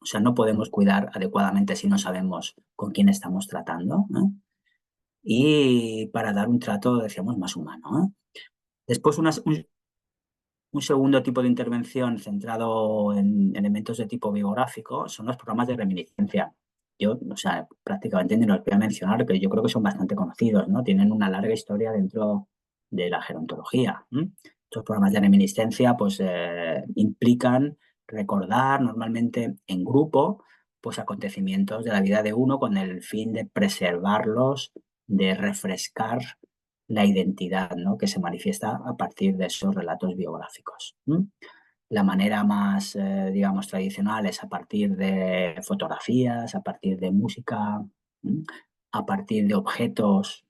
O sea, no podemos cuidar adecuadamente si no sabemos con quién estamos tratando, ¿no? Y para dar un trato, decíamos, más humano, ¿no? Después, un segundo tipo de intervención centrado en elementos de tipo biográfico son los programas de reminiscencia. Yo, o sea, prácticamente ni los voy a mencionar, pero yo creo que son bastante conocidos, ¿no? Tienen una larga historia dentro de la gerontología. Estos programas de reminiscencia, pues, implican recordar normalmente en grupo, pues, acontecimientos de la vida de uno con el fin de preservarlos, de refrescar la identidad, ¿no? Que se manifiesta a partir de esos relatos biográficos. La manera más, digamos, tradicional es a partir de fotografías, a partir de música, a partir de objetos,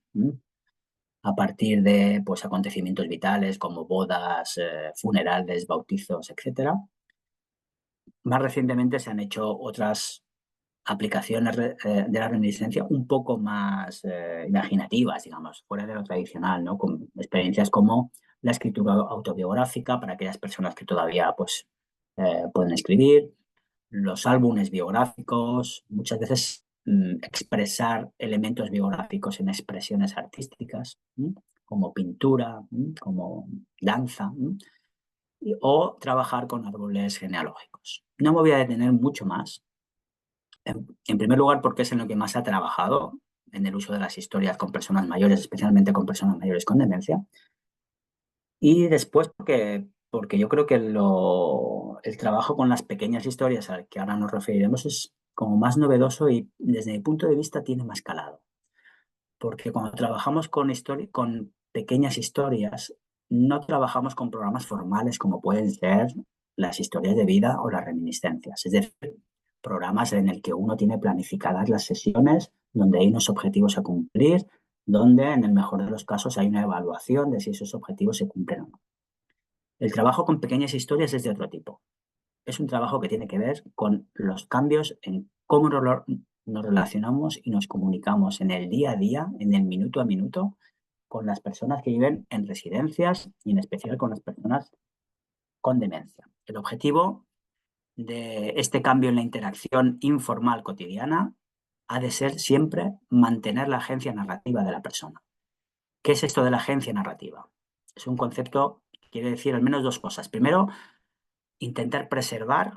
a partir de pues, acontecimientos vitales como bodas, funerales, bautizos, etc. Más recientemente se han hecho otras aplicaciones de la reminiscencia un poco más imaginativas, digamos, fuera de lo tradicional, ¿no? Con experiencias como la escritura autobiográfica para aquellas personas que todavía pues, pueden escribir, los álbumes biográficos, muchas veces expresar elementos biográficos en expresiones artísticas, como pintura, como danza, o trabajar con árboles genealógicos. No me voy a detener mucho más. En primer lugar, porque es en lo que más se ha trabajado, en el uso de las historias con personas mayores, especialmente con personas mayores con demencia. Y después, porque yo creo que el trabajo con las pequeñas historias al que ahora nos referiremos es como más novedoso y desde mi punto de vista tiene más calado. Porque cuando trabajamos con pequeñas historias, no trabajamos con programas formales como pueden ser las historias de vida o las reminiscencias. Es decir, programas en el que uno tiene planificadas las sesiones, donde hay unos objetivos a cumplir, donde en el mejor de los casos hay una evaluación de si esos objetivos se cumplen o no. El trabajo con pequeñas historias es de otro tipo. Es un trabajo que tiene que ver con los cambios en cómo nos relacionamos y nos comunicamos en el día a día, en el minuto a minuto, con las personas que viven en residencias y en especial con las personas con demencia. El objetivo de este cambio en la interacción informal cotidiana ha de ser siempre mantener la agencia narrativa de la persona. ¿Qué es esto de la agencia narrativa? Es un concepto que quiere decir al menos dos cosas. Primero, intentar preservar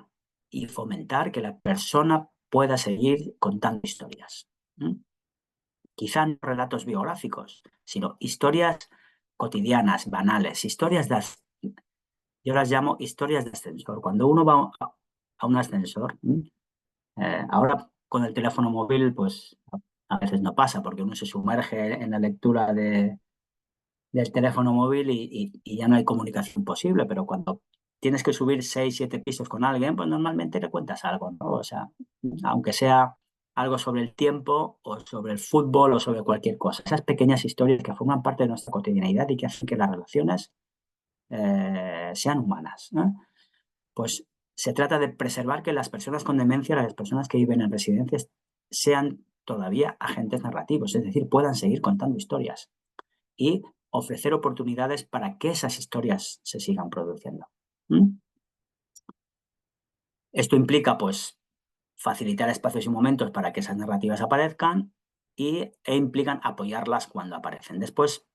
y fomentar que la persona pueda seguir contando historias. Quizá no relatos biográficos, sino historias cotidianas, banales, yo las llamo historias de ascensor. Cuando uno va a un ascensor, ahora con el teléfono móvil, pues a veces no pasa, porque uno se sumerge en la lectura del teléfono móvil y ya no hay comunicación posible, pero cuando tienes que subir 6, 7 pisos con alguien, pues normalmente le cuentas algo, ¿no? O sea, aunque sea algo sobre el tiempo o sobre el fútbol o sobre cualquier cosa. Esas pequeñas historias que forman parte de nuestra cotidianidad y que hacen que las relaciones sean humanas, ¿no? Pues se trata de preservar que las personas con demencia, las personas que viven en residencias, sean todavía agentes narrativos, es decir, puedan seguir contando historias y ofrecer oportunidades para que esas historias se sigan produciendo. Esto implica, pues, facilitar espacios y momentos para que esas narrativas aparezcan e implican apoyarlas cuando aparecen. Después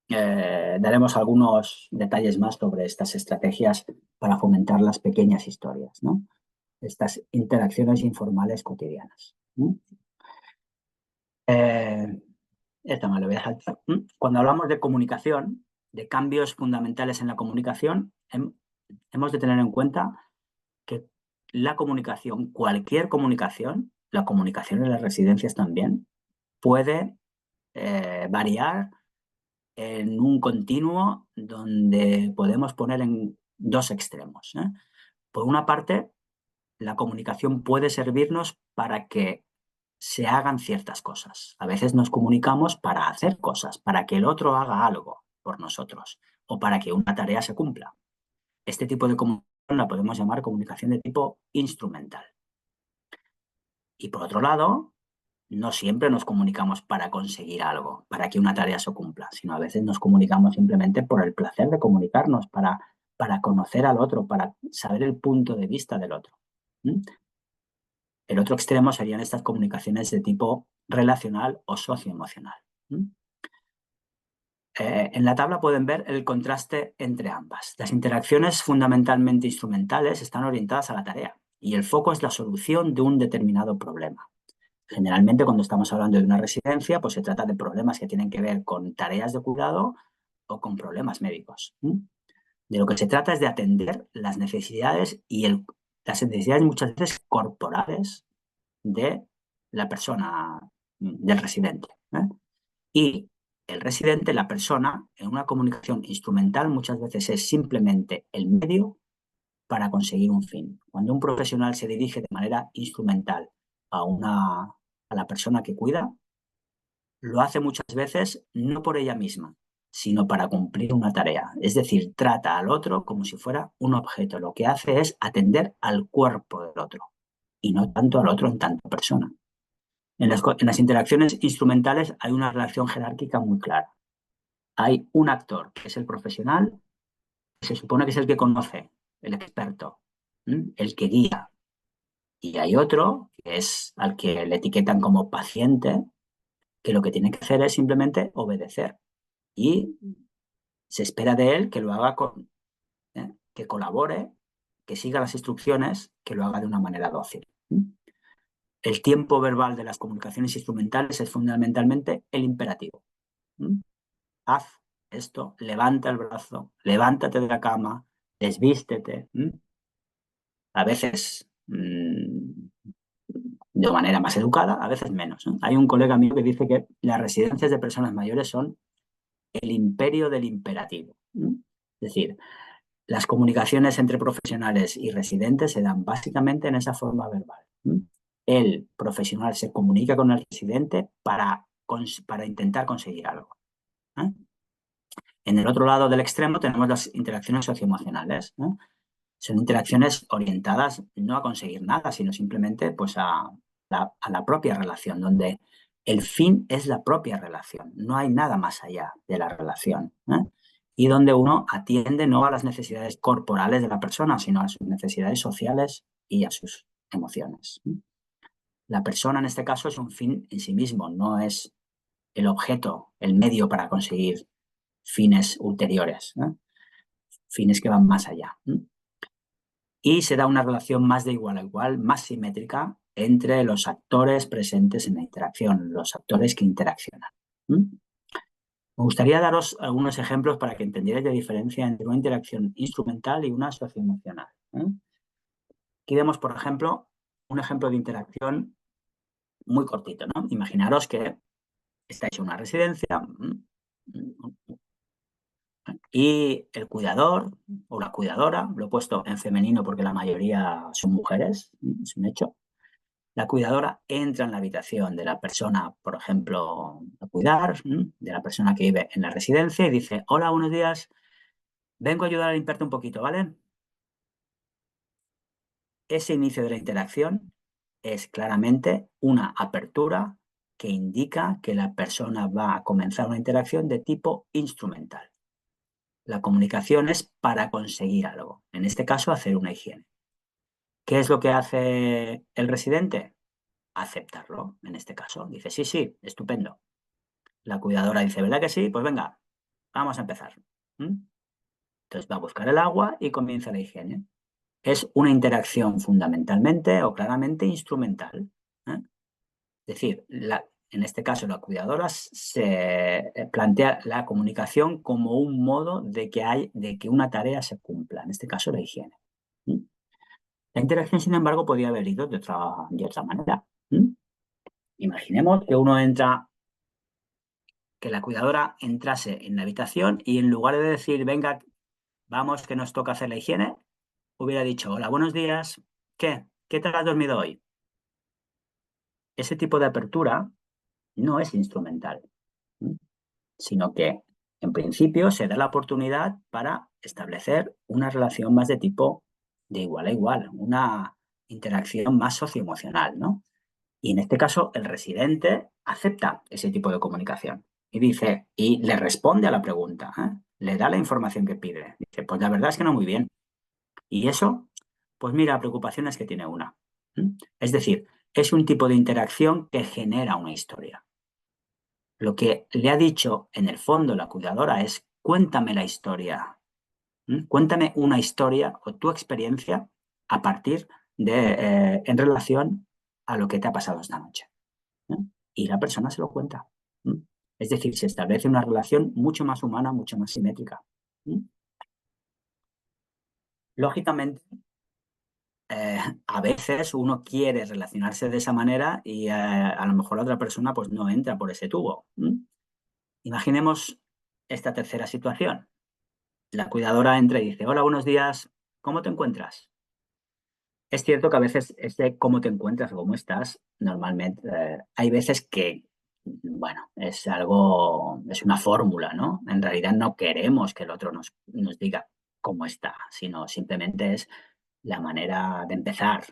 daremos algunos detalles más sobre estas estrategias para fomentar las pequeñas historias, ¿no? Estas interacciones informales cotidianas. Esta me lo voy a saltar. Cuando hablamos de comunicación, de cambios fundamentales en la comunicación, hemos de tener en cuenta que la comunicación, cualquier comunicación, la comunicación en las residencias también, puede variar en un continuo donde podemos poner en dos extremos. Por una parte, la comunicación puede servirnos para que se hagan ciertas cosas. A veces nos comunicamos para hacer cosas, para que el otro haga algo por nosotros o para que una tarea se cumpla. Este tipo de comunicación la podemos llamar comunicación de tipo instrumental. Y por otro lado, no siempre nos comunicamos para conseguir algo, para que una tarea se cumpla, sino a veces nos comunicamos simplemente por el placer de comunicarnos, para conocer al otro, para saber el punto de vista del otro. El otro extremo serían estas comunicaciones de tipo relacional o socioemocional. En la tabla pueden ver el contraste entre ambas. Las interacciones fundamentalmente instrumentales están orientadas a la tarea y el foco es la solución de un determinado problema. Generalmente, cuando estamos hablando de una residencia, pues se trata de problemas que tienen que ver con tareas de cuidado o con problemas médicos. De lo que se trata es de atender las necesidades las necesidades muchas veces corporales de la persona, del residente. Y el residente, la persona, en una comunicación instrumental muchas veces es simplemente el medio para conseguir un fin. Cuando un profesional se dirige de manera instrumental a la persona que cuida, lo hace muchas veces no por ella misma, sino para cumplir una tarea. Es decir, trata al otro como si fuera un objeto. Lo que hace es atender al cuerpo del otro y no tanto al otro en tanto persona. En las interacciones instrumentales hay una relación jerárquica muy clara. Hay un actor, que es el profesional, que se supone que es el que conoce, el experto, el que guía. Y hay otro, que es al que le etiquetan como paciente, que lo que tiene que hacer es simplemente obedecer. Y se espera de él que lo haga que colabore, que siga las instrucciones, que lo haga de una manera dócil. El tiempo verbal de las comunicaciones instrumentales es fundamentalmente el imperativo. Haz esto, levanta el brazo, levántate de la cama, desvístete. A veces de manera más educada, a veces menos. Hay un colega mío que dice que las residencias de personas mayores son el imperio del imperativo. Es decir, las comunicaciones entre profesionales y residentes se dan básicamente en esa forma verbal. El profesional se comunica con el residente para intentar conseguir algo. En el otro lado del extremo tenemos las interacciones socioemocionales. Son interacciones orientadas no a conseguir nada, sino simplemente pues, a la propia relación, donde el fin es la propia relación. No hay nada más allá de la relación. Y donde uno atiende no a las necesidades corporales de la persona, sino a sus necesidades sociales y a sus emociones. La persona en este caso es un fin en sí mismo, no es el objeto, el medio para conseguir fines ulteriores, fines que van más allá. Y se da una relación más de igual a igual, más simétrica, entre los actores presentes en la interacción, los actores que interaccionan. Me gustaría daros algunos ejemplos para que entendierais la diferencia entre una interacción instrumental y una socioemocional. Aquí vemos, por ejemplo, un ejemplo de interacción muy cortito, ¿no? Imaginaros que estáis en una residencia y el cuidador o la cuidadora, lo he puesto en femenino porque la mayoría son mujeres, es un hecho. La cuidadora entra en la habitación de la persona, por ejemplo, a cuidar, de la persona que vive en la residencia y dice: hola, buenos días, vengo a ayudar a limpiarte un poquito, ¿vale? Ese inicio de la interacción es claramente una apertura que indica que la persona va a comenzar una interacción de tipo instrumental. La comunicación es para conseguir algo, en este caso hacer una higiene. ¿Qué es lo que hace el residente? Aceptarlo, en este caso. Dice: sí, sí, estupendo. La cuidadora dice: ¿verdad que sí? Pues venga, vamos a empezar. Entonces va a buscar el agua y comienza la higiene. Es una interacción fundamentalmente o claramente instrumental. Es decir, en este caso la cuidadora se plantea la comunicación como un modo de que una tarea se cumpla, en este caso la higiene. La interacción, sin embargo, podría haber ido de otra manera. Imaginemos que la cuidadora entrase en la habitación y en lugar de decir: venga, vamos, que nos toca hacer la higiene, hubiera dicho: hola, buenos días, ¿qué tal has dormido hoy? Ese tipo de apertura no es instrumental, sino que en principio se da la oportunidad para establecer una relación más de tipo de igual a igual, una interacción más socioemocional, ¿no? Y en este caso el residente acepta ese tipo de comunicación y le responde a la pregunta, le da la información que pide. Dice: pues la verdad es que no muy bien. Y eso, pues mira, preocupaciones que tiene una. Es decir, es un tipo de interacción que genera una historia. Lo que le ha dicho en el fondo la cuidadora es: cuéntame la historia. Cuéntame una historia o tu experiencia a partir de, en relación a lo que te ha pasado esta noche. Y la persona se lo cuenta. Es decir, se establece una relación mucho más humana, mucho más simétrica. Lógicamente, a veces uno quiere relacionarse de esa manera y a lo mejor la otra persona pues no entra por ese tubo. Imaginemos esta tercera situación. La cuidadora entra y dice: hola, buenos días, ¿cómo te encuentras? Es cierto que a veces ese cómo te encuentras o cómo estás, normalmente, hay veces que, bueno, es una fórmula, ¿no? En realidad no queremos que el otro nos diga cómo está, sino simplemente es la manera de empezar.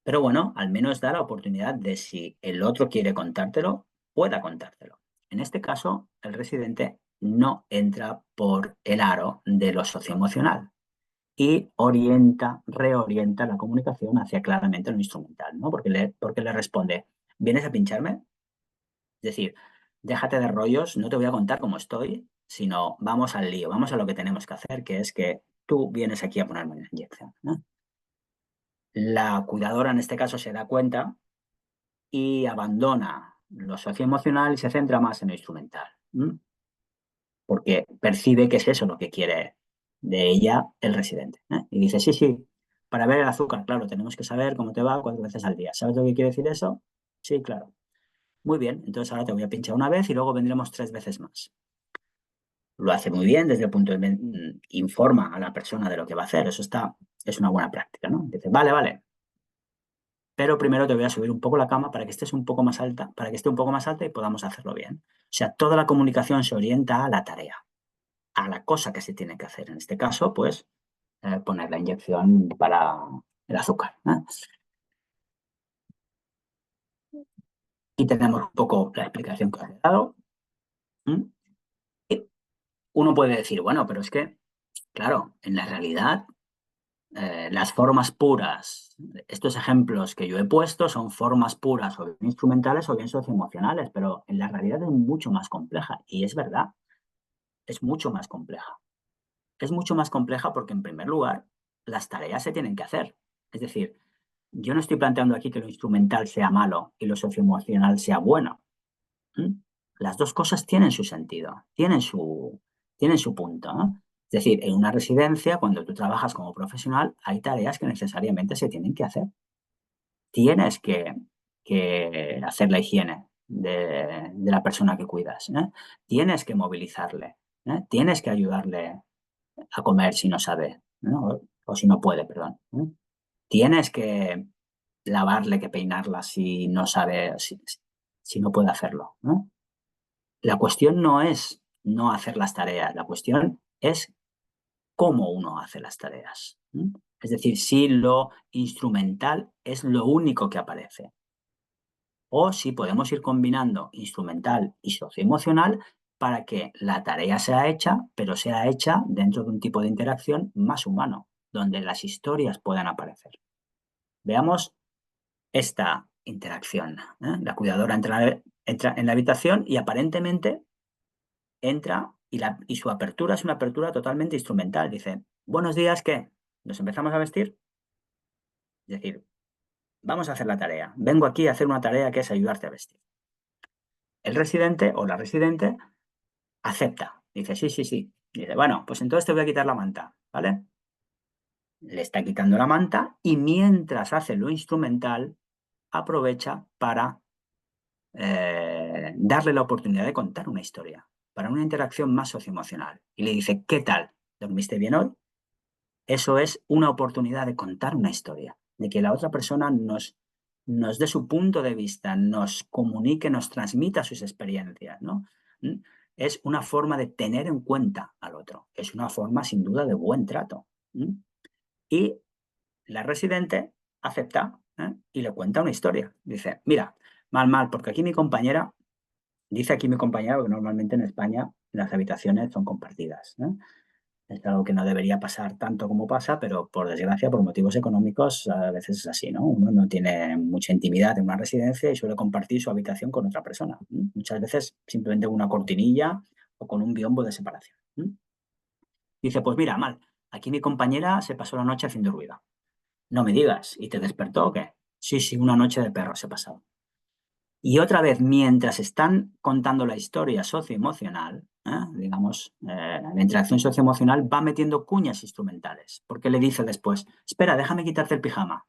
Pero bueno, al menos da la oportunidad de, si el otro quiere contártelo, pueda contártelo. En este caso, el residente no entra por el aro de lo socioemocional y reorienta la comunicación hacia claramente lo instrumental, ¿no? Porque le responde: ¿vienes a pincharme? Es decir, déjate de rollos, no te voy a contar cómo estoy, sino vamos al lío, vamos a lo que tenemos que hacer, que es que tú vienes aquí a ponerme una inyección, ¿no? La cuidadora en este caso se da cuenta y abandona lo socioemocional y se centra más en lo instrumental, porque percibe que es eso lo que quiere de ella el residente. Y dice: sí, sí, para ver el azúcar, claro, tenemos que saber cómo te va 4 veces al día. ¿Sabes lo que quiere decir eso? Sí, claro. Muy bien, entonces ahora te voy a pinchar una vez y luego vendremos 3 veces más. Lo hace muy bien desde el punto de informa a la persona de lo que va a hacer. Eso es una buena práctica, ¿no? Dice: vale, vale, pero primero te voy a subir un poco la cama para que estés un poco más alta, para que esté un poco más alta y podamos hacerlo bien. O sea, toda la comunicación se orienta a la tarea, a la cosa que se tiene que hacer. En este caso, pues, poner la inyección para el azúcar. Y tenemos un poco la explicación que os he dado. Y uno puede decir: bueno, pero es que, claro, en la realidad, las formas puras, estos ejemplos que yo he puesto son formas puras o bien instrumentales o bien socioemocionales, pero en la realidad es mucho más compleja. Y es verdad, es mucho más compleja. Es mucho más compleja porque, en primer lugar, las tareas se tienen que hacer. Es decir, yo no estoy planteando aquí que lo instrumental sea malo y lo socioemocional sea bueno. Las dos cosas tienen su sentido, tienen su punto, ¿no? Es decir, en una residencia, cuando tú trabajas como profesional, hay tareas que necesariamente se tienen que hacer. Tienes que hacer la higiene de la persona que cuidas, ¿eh? Tienes que movilizarle, ¿eh? Tienes que ayudarle a comer si no sabe, ¿no? O si no puede, perdón, ¿eh? Tienes que lavarle, que peinarla si no sabe, si no puede hacerlo, ¿no? La cuestión no es no hacer las tareas, la cuestión es cómo uno hace las tareas. Es decir, si lo instrumental es lo único que aparece. O si podemos ir combinando instrumental y socioemocional para que la tarea sea hecha, pero sea hecha dentro de un tipo de interacción más humano, donde las historias puedan aparecer. Veamos esta interacción, ¿eh? La cuidadora entra en la habitación y aparentemente entra y su apertura es una apertura totalmente instrumental. Dice, buenos días, ¿qué? ¿Nos empezamos a vestir? Es decir, vamos a hacer la tarea. Vengo aquí a hacer una tarea que es ayudarte a vestir. El residente o la residente acepta. Dice, sí, sí, sí. Dice, bueno, pues entonces te voy a quitar la manta, ¿vale? Le está quitando la manta y mientras hace lo instrumental, aprovecha para darle la oportunidad de contar una historia, para una interacción más socioemocional. Y le dice, ¿qué tal? ¿Dormiste bien hoy? Eso es una oportunidad de contar una historia, de que la otra persona nos dé su punto de vista, nos comunique, nos transmita sus experiencias, ¿no? Es una forma de tener en cuenta al otro, es una forma sin duda de buen trato. Y la residente acepta, y le cuenta una historia. Dice, mira, mal, porque aquí mi compañera, dice aquí mi compañera, porque normalmente en España las habitaciones son compartidas, ¿no? Es algo que no debería pasar tanto como pasa, pero por desgracia, por motivos económicos, a veces es así, ¿no? Uno no tiene mucha intimidad en una residencia y suele compartir su habitación con otra persona. Muchas veces simplemente una cortinilla o con un biombo de separación. Dice, pues mira, mal, aquí mi compañera se pasó la noche haciendo ruido. No me digas, ¿y te despertó o qué? Sí, sí, una noche de perro se ha pasado. Y otra vez, mientras están contando la historia socioemocional, digamos, la interacción socioemocional va metiendo cuñas instrumentales, porque le dice después, espera, déjame quitarte el pijama.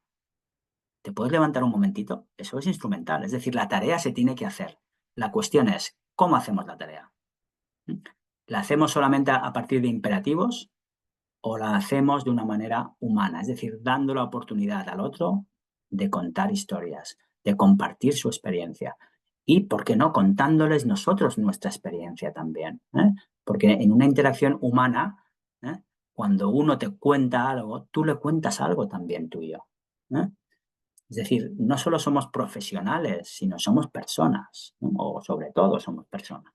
¿Te puedes levantar un momentito? Eso es instrumental, es decir, la tarea se tiene que hacer. La cuestión es, ¿cómo hacemos la tarea? ¿La hacemos solamente a partir de imperativos o la hacemos de una manera humana? Es decir, dando la oportunidad al otro de contar historias, de compartir su experiencia. Y, ¿por qué no?, contándoles nosotros nuestra experiencia también. Porque en una interacción humana, cuando uno te cuenta algo, tú le cuentas algo también tuyo. Es decir, no solo somos profesionales, sino somos personas, ¿no? O sobre todo somos personas.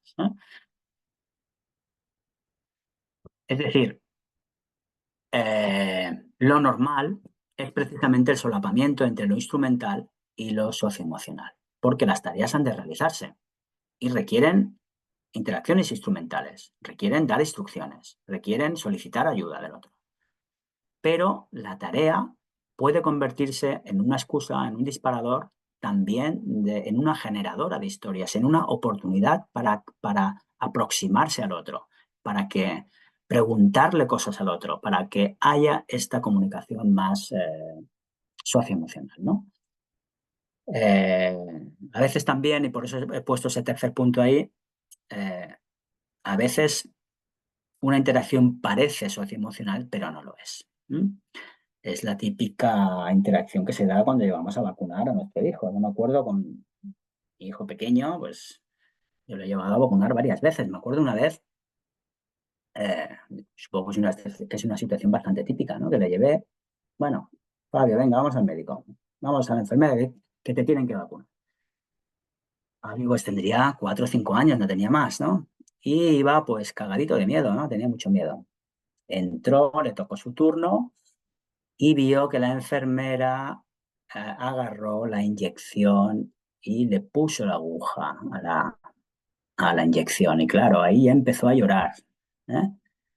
Es decir, lo normal es precisamente el solapamiento entre lo instrumental y lo socioemocional, porque las tareas han de realizarse y requieren interacciones instrumentales, requieren dar instrucciones, requieren solicitar ayuda del otro. Pero la tarea puede convertirse en una excusa, en un disparador, también en una generadora de historias, en una oportunidad para aproximarse al otro, para que preguntarle cosas al otro, para que haya esta comunicación más socioemocional, ¿no? A veces también, y por eso he puesto ese tercer punto ahí, a veces una interacción parece socioemocional, pero no lo es. Es la típica interacción que se da cuando llevamos a vacunar a nuestro hijo. Yo me acuerdo con mi hijo pequeño, pues yo lo he llevado a vacunar varias veces. Me acuerdo una vez, eh, supongo que es una situación bastante típica, ¿no? Que le llevé, bueno, Fabio, venga, vamos al médico, vamos a la enfermera que te tienen que vacunar. Fabio pues tendría 4 o 5 años, no tenía más, ¿no? Y iba pues cagadito de miedo, ¿no? Tenía mucho miedo. Entró, le tocó su turno y vio que la enfermera agarró la inyección y le puso la aguja a la inyección. Y claro, ahí empezó a llorar. ¿eh?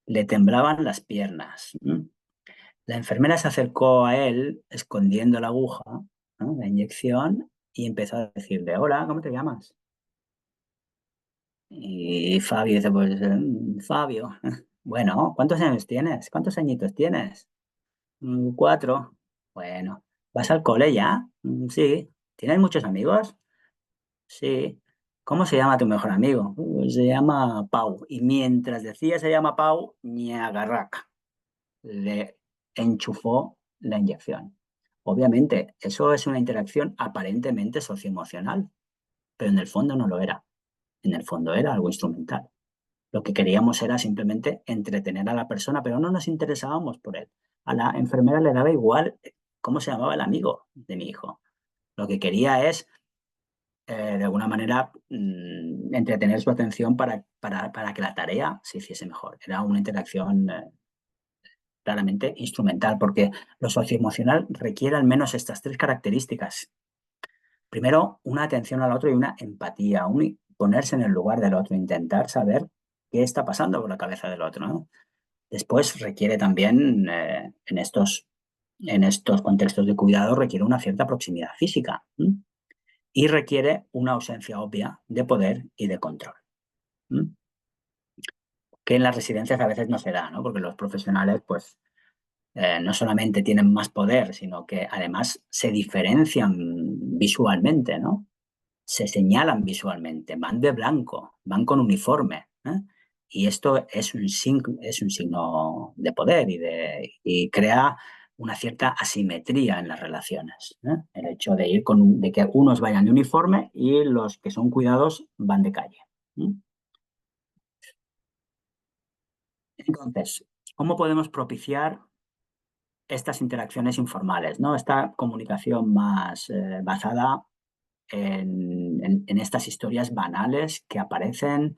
Le temblaban las piernas. La enfermera se acercó a él escondiendo la aguja, ¿no?, la inyección, y empezó a decirle, hola, ¿cómo te llamas? Y Fabio dice, pues Fabio. Bueno, ¿cuántos años tienes? ¿Cuántos añitos tienes? 4. Bueno, ¿vas al cole ya? Sí. ¿Tienes muchos amigos? Sí. ¿Cómo se llama tu mejor amigo? Se llama Pau. Y mientras decía se llama Pau, ñagarraca, le enchufó la inyección. Obviamente, eso es una interacción aparentemente socioemocional, pero en el fondo no lo era. En el fondo era algo instrumental. Lo que queríamos era simplemente entretener a la persona, pero no nos interesábamos por él. A la enfermera le daba igual cómo se llamaba el amigo de mi hijo. Lo que quería es, de alguna manera, entretener su atención para que la tarea se hiciese mejor. Era una interacción claramente instrumental, porque lo socioemocional requiere al menos estas 3 características. Primero, una atención al otro y una empatía, ponerse en el lugar del otro, intentar saber qué está pasando por la cabeza del otro, ¿no? Después requiere también, en estos contextos de cuidado, requiere una cierta proximidad física, ¿m? Y requiere una ausencia obvia de poder y de control, ¿m? Que en las residencias a veces no se da, ¿no? Porque los profesionales, pues, no solamente tienen más poder, sino que además se diferencian visualmente, ¿no? Se señalan visualmente, van de blanco, van con uniforme, ¿eh? Y esto es un signo de poder y crea una cierta asimetría en las relaciones, ¿eh? El hecho de ir de que unos vayan de uniforme y los que son cuidados van de calle, ¿eh? Entonces, ¿cómo podemos propiciar estas interacciones informales, ¿no? Esta comunicación más basada en estas historias banales que aparecen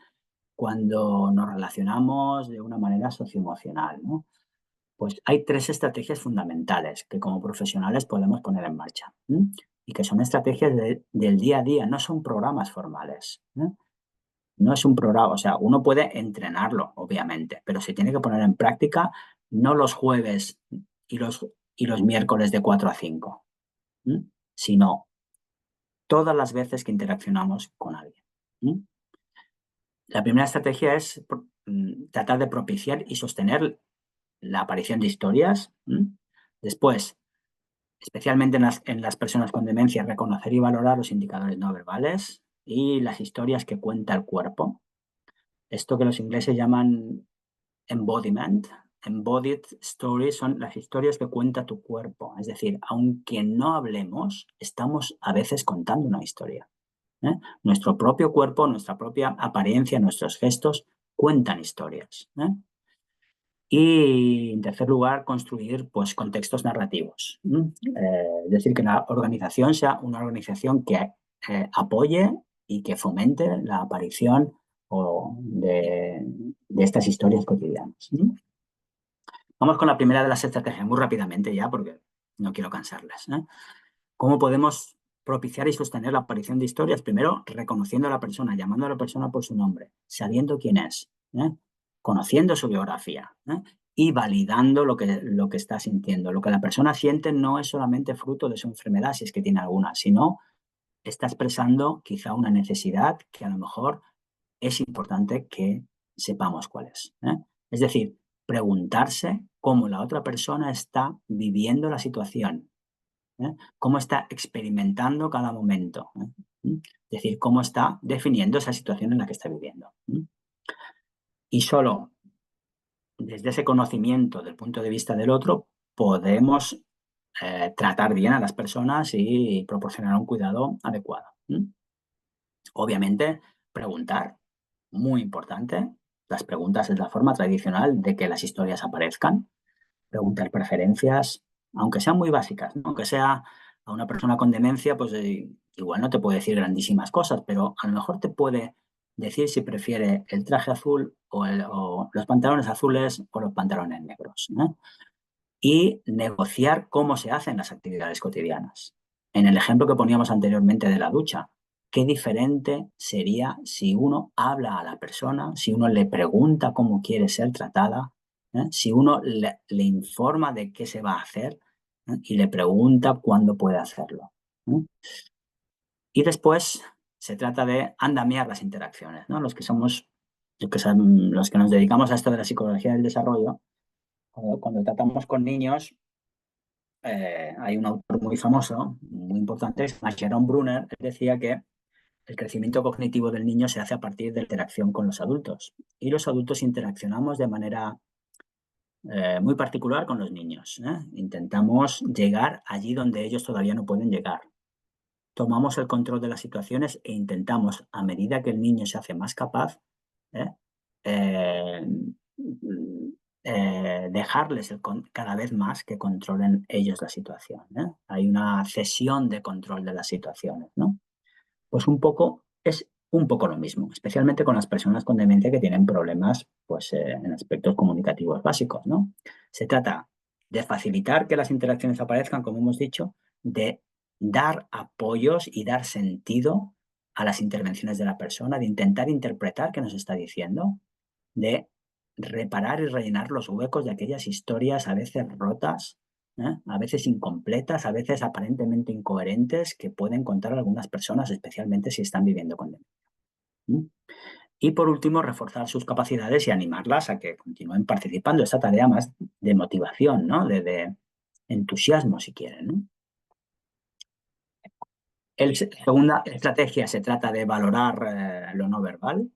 cuando nos relacionamos de una manera socioemocional, ¿no? Pues hay 3 estrategias fundamentales que como profesionales podemos poner en marcha, ¿m? Y que son estrategias del día a día, no son programas formales, ¿eh? No es un programa, o sea, uno puede entrenarlo, obviamente, pero se tiene que poner en práctica no los jueves y los miércoles de 4 a 5, ¿m? Sino todas las veces que interaccionamos con alguien, ¿m? La primera estrategia es tratar de propiciar y sostener la aparición de historias. Después, especialmente en las personas con demencia, reconocer y valorar los indicadores no verbales y las historias que cuenta el cuerpo. Esto que los ingleses llaman embodiment. Embodied stories son las historias que cuenta tu cuerpo. Es decir, aunque no hablemos, estamos a veces contando una historia, ¿eh? Nuestro propio cuerpo, nuestra propia apariencia, nuestros gestos cuentan historias, ¿eh? Y, en tercer lugar, construir, pues, contextos narrativos. Es decir, que la organización sea una organización que apoye y que fomente la aparición de estas historias cotidianas. Vamos con la primera de las estrategias, muy rápidamente ya, porque no quiero cansarlas, ¿eh? ¿Cómo podemos propiciar y sostener la aparición de historias? Primero, reconociendo a la persona, llamando a la persona por su nombre, sabiendo quién es, ¿eh? Conociendo su biografía, ¿eh? Y validando lo que está sintiendo. Lo que la persona siente no es solamente fruto de su enfermedad, si es que tiene alguna, sino está expresando quizá una necesidad que a lo mejor es importante que sepamos cuál es, ¿eh? Es decir, preguntarse cómo la otra persona está viviendo la situación, ¿eh? Cómo está experimentando cada momento, ¿eh? Es decir, cómo está definiendo esa situación en la que está viviendo. Y solo desde ese conocimiento del punto de vista del otro podemos tratar bien a las personas y proporcionar un cuidado adecuado. Obviamente, preguntar, muy importante. Las preguntas es la forma tradicional de que las historias aparezcan. Preguntar preferencias, aunque sean muy básicas, ¿no? Aunque sea a una persona con demencia, pues igual no te puede decir grandísimas cosas, pero a lo mejor te puede decir si prefiere el traje azul o los pantalones azules o los pantalones negros, ¿no? Y negociar cómo se hacen las actividades cotidianas. En el ejemplo que poníamos anteriormente de la ducha, qué diferente sería si uno habla a la persona, si uno le pregunta cómo quiere ser tratada, Si uno le informa de qué se va a hacer y le pregunta cuándo puede hacerlo. Y después se trata de andamiar las interacciones, ¿no? Los que nos dedicamos a esto de la psicología del desarrollo, cuando tratamos con niños, hay un autor muy famoso, muy importante, Jerome Brunner, que decía que el crecimiento cognitivo del niño se hace a partir de la interacción con los adultos. Y los adultos interaccionamos de manera muy particular con los niños. Intentamos llegar allí donde ellos todavía no pueden llegar. Tomamos el control de las situaciones e intentamos, a medida que el niño se hace más capaz, dejarles cada vez más que controlen ellos la situación. Hay una cesión de control de las situaciones, ¿no? Pues es un poco lo mismo, especialmente con las personas con demencia que tienen problemas pues, en aspectos comunicativos básicos, ¿no? Se trata de facilitar que las interacciones aparezcan, como hemos dicho, de dar apoyos y dar sentido a las intervenciones de la persona, de intentar interpretar qué nos está diciendo, de reparar y rellenar los huecos de aquellas historias a veces rotas, a veces incompletas, a veces aparentemente incoherentes que pueden contar algunas personas, especialmente si están viviendo con demencia. Y por último, reforzar sus capacidades y animarlas a que continúen participando. Esta tarea más de motivación, ¿no? de entusiasmo, si quieren, ¿no? La segunda estrategia se trata de valorar lo no verbal.